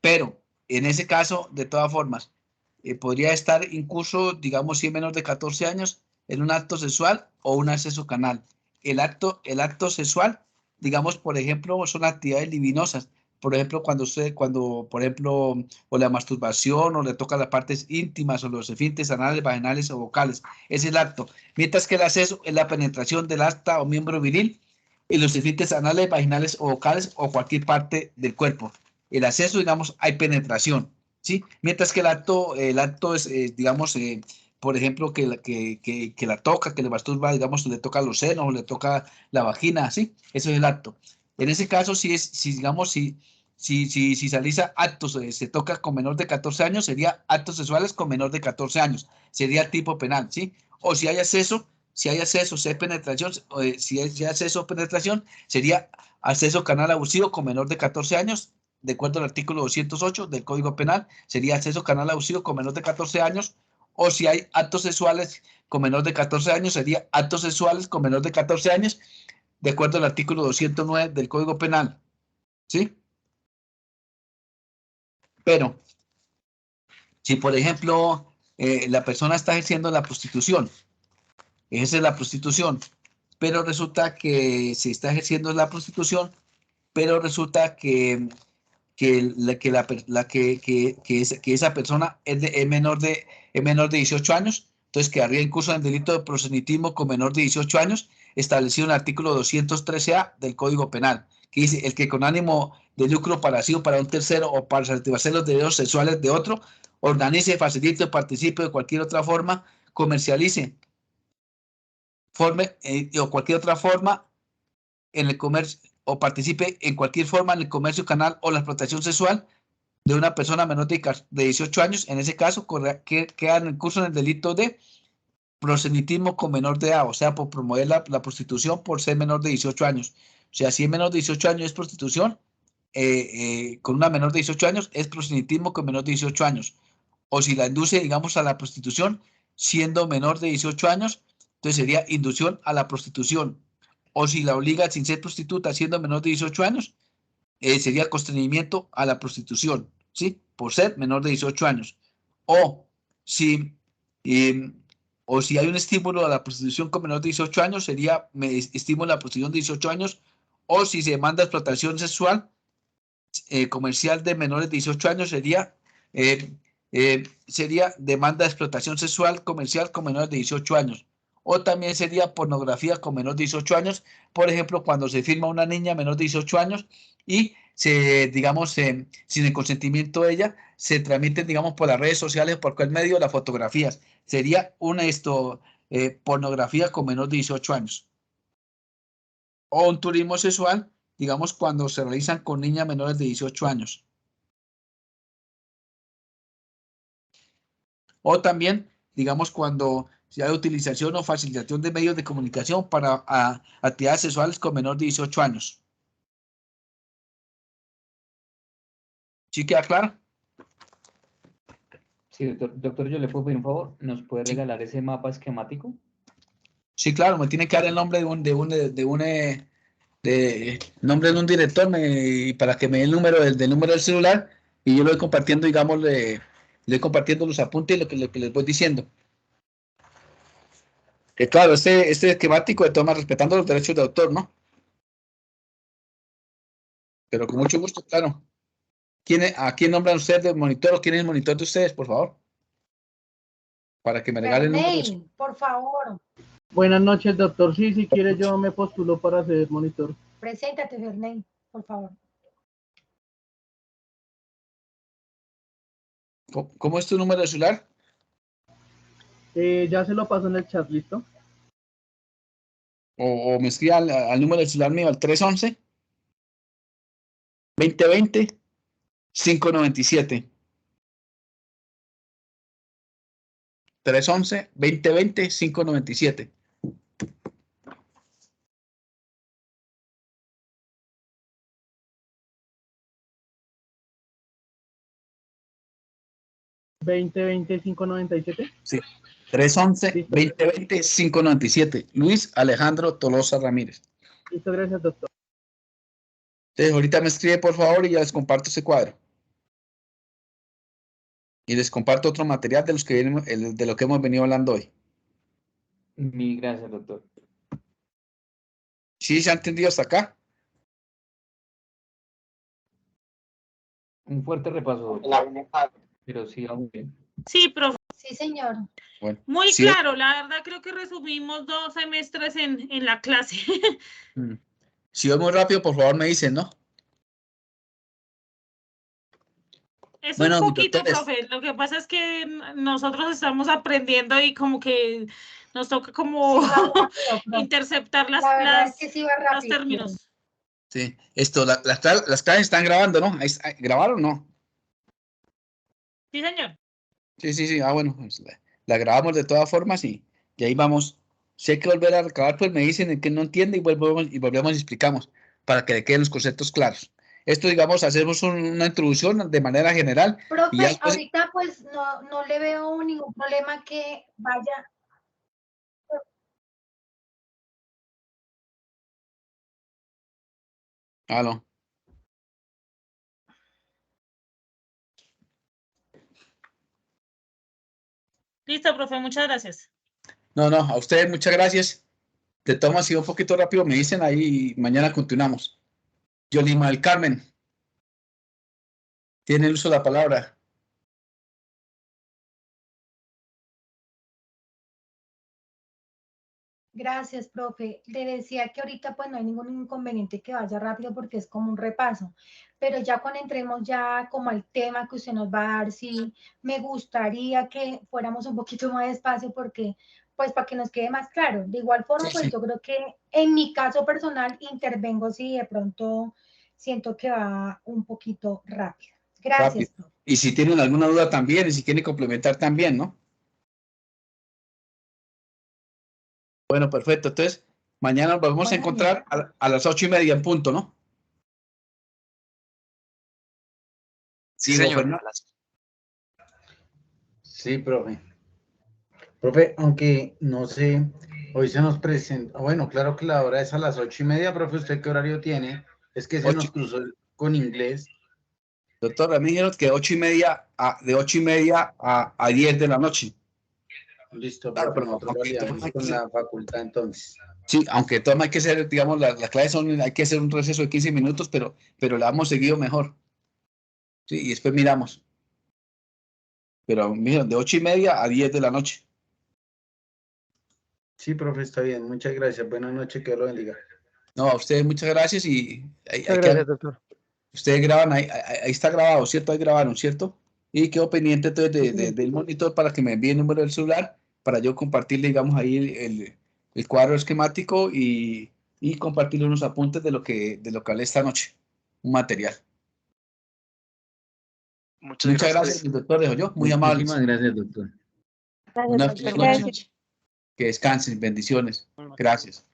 Pero en ese caso, de todas formas, podría estar incluso, digamos, si es menor de 14 años, en un acto sexual o un acceso canal. El acto sexual, digamos, por ejemplo, son actividades libidinosas. Por ejemplo, por ejemplo, o la masturbación, o le toca las partes íntimas, o los esfínteres anales, vaginales o vocales. Es el acto. Mientras que el acceso es la penetración del asta o miembro viril en los esfínteres anales, vaginales o vocales o cualquier parte del cuerpo. El acceso, digamos, hay penetración, ¿sí? Mientras que el acto es, digamos, por ejemplo, que la toca, que le masturba, digamos, le toca los senos, o le toca la vagina, ¿sí? Eso es el acto. En ese caso, si se realiza actos, se toca con menor de 14 años, sería actos sexuales con menor de 14 años, sería el tipo penal, ¿sí? O si hay acceso, si hay penetración, si hay acceso o penetración, sería acceso canal abusivo con menor de 14 años, de acuerdo al artículo 208 del Código Penal, sería acceso canal abusivo con menor de 14 años, o si hay actos sexuales con menor de 14 años, sería actos sexuales con menor de 14 años, de acuerdo al artículo 209 del Código Penal, ¿sí? Pero, si por ejemplo, la persona está ejerciendo la prostitución, ejerce la prostitución, pero resulta que se está ejerciendo la prostitución, pero resulta que esa persona es menor de 18 años, entonces quedaría incurso en el delito de proselitismo con menor de 18 años, establecido en el artículo 213A del Código Penal, que dice: el que con ánimo de lucro para sí o para un tercero o para satisfacer los derechos sexuales de otro, organice, facilite o participe de cualquier otra forma, comercialice, forme o cualquier otra forma en el comercio, o participe en cualquier forma en el comercio canal o la explotación sexual de una persona menor de 18 años, en ese caso queda en curso en el delito de proselitismo con menor de edad, o sea, por promover la prostitución por ser menor de 18 años. O sea, si es menor de 18 años es prostitución, con una menor de 18 años es proselitismo con menor de 18 años. O si la induce, digamos, a la prostitución siendo menor de 18 años, entonces sería inducción a la prostitución. O si la obliga sin ser prostituta siendo menor de 18 años, sería constreñimiento a la prostitución, ¿sí? Por ser menor de 18 años. O si, eh, o si hay un estímulo a la prostitución con menor de 18 años, sería estímulo a la prostitución de 18 años. O si se demanda explotación sexual comercial de menores de 18 años, sería demanda de explotación sexual comercial con menores de 18 años. O también sería pornografía con menor de 18 años, por ejemplo, cuando se firma una niña menor de 18 años y digamos, sin el consentimiento de ella, se transmiten, digamos, por las redes sociales, por cualquier medio, las fotografías. Sería pornografía con menor de 18 años. O un turismo sexual, digamos, cuando se realizan con niñas menores de 18 años. O también, digamos, cuando se hay utilización o facilitación de medios de comunicación para actividades sexuales con menor de 18 años. ¿Sí queda claro? Sí, doctor, yo le puedo pedir un favor, ¿nos puede regalar ese mapa esquemático? Sí, claro, me tiene que dar el nombre nombre de un director para que me dé el número del número del celular y yo lo voy compartiendo, digamos, le voy compartiendo los apuntes y lo que les voy diciendo. Que claro, este esquemático de toma respetando los derechos de autor, ¿no? Pero con mucho gusto, claro. ¿A quién nombran ustedes de monitor o quién es el monitor de ustedes, por favor? Para que me regalen números. Por favor. Buenas noches, doctor. Sí, si quiere yo me postulo para ser monitor. Preséntate, Ferney, por favor. ¿Cómo es tu número de celular? Ya se lo paso en el chat, ¿listo? O me escribe al número de celular mío, al 311-2020-597. 311-2020-597. ¿2020-597? Sí. 311-2020-597. Luis Alejandro Tolosa Ramírez. Listo, gracias, doctor. Entonces, ahorita me escribe, por favor, y ya les comparto ese cuadro. Y les comparto otro material de lo que hemos venido hablando hoy. Mil gracias, doctor. ¿Sí se ha entendido hasta acá? Un fuerte repaso, doctor. Pero sí, vamos bien. Sí, profe. Sí, señor. Bueno, Muy sí, claro, la verdad creo que resumimos 2 semestres en la clase. si voy muy rápido, por favor me dicen, ¿no? Es Bueno, un mis poquito, doctores. profe. Lo que pasa es que nosotros estamos aprendiendo y como que nos toca como Sí, va rápido, profe. interceptar La verdad es que sí va los rápido. términos. Sí, esto, las clases están grabando, ¿no? ¿Grabaron o no? Sí, señor. Sí. Ah, bueno, pues la grabamos de todas formas y ahí vamos. Si hay que volver a recabar, pues me dicen en qué no entiende y volvemos y explicamos para que le queden los conceptos claros. Esto, digamos, hacemos una introducción de manera general. Y Profe, ya después, ahorita pues no le veo ningún problema que vaya. no. Listo, profe, muchas gracias. No, a ustedes muchas gracias. De todas maneras, si un poquito rápido me dicen ahí y mañana continuamos. Yolima del Carmen, tiene el uso de la palabra. Gracias, profe. Le decía que ahorita pues no hay ningún inconveniente que vaya rápido porque es como un repaso, pero ya cuando entremos ya como al tema que usted nos va a dar, sí, me gustaría que fuéramos un poquito más despacio porque pues para que nos quede más claro. De igual forma, pues Sí. yo creo que en mi caso personal intervengo si de pronto siento que va un poquito rápido. Gracias, Rápido. profe. Y si tienen alguna duda también, y si quieren complementar también, ¿no? Bueno, perfecto. Entonces, mañana nos vamos a Bueno, encontrar a las 8:30 en punto, ¿no? Sí, Digo, señor. Fernando. Sí, profe. Profe, aunque no sé, hoy se nos presenta, bueno, claro que la hora es a las 8:30, profe, ¿usted qué horario tiene? Es que se nos cruzó con inglés. Doctor, me dijeron que de 8:30 a 10 de la noche. Listo, Claro, profe, pero nosotros validamos con la facultad entonces. sí, aunque todo hay que ser, digamos, las clases hay que hacer un receso de 15 minutos, pero la hemos seguido mejor. Sí, y después miramos. Pero me dijeron de 8:30 a 10 de la noche. Sí, profe, está bien, muchas gracias, buenas noches, que Dios lo bendiga. No, a ustedes muchas gracias y Muchas gracias, doctor. ustedes graban, ahí está grabado, ¿cierto? Ahí grabaron, ¿cierto? Y quedo pendiente entonces del monitor para que me envíe el número del celular para yo compartirle, digamos, ahí el cuadro esquemático y compartirle unos apuntes de lo que hablé esta noche, un material. Muchas Muchas gracias, gracias. doctor, yo, muy amables. Muchísimas gracias, doctor. Una Gracias, feliz doctor. noche. Que descansen, bendiciones. Gracias.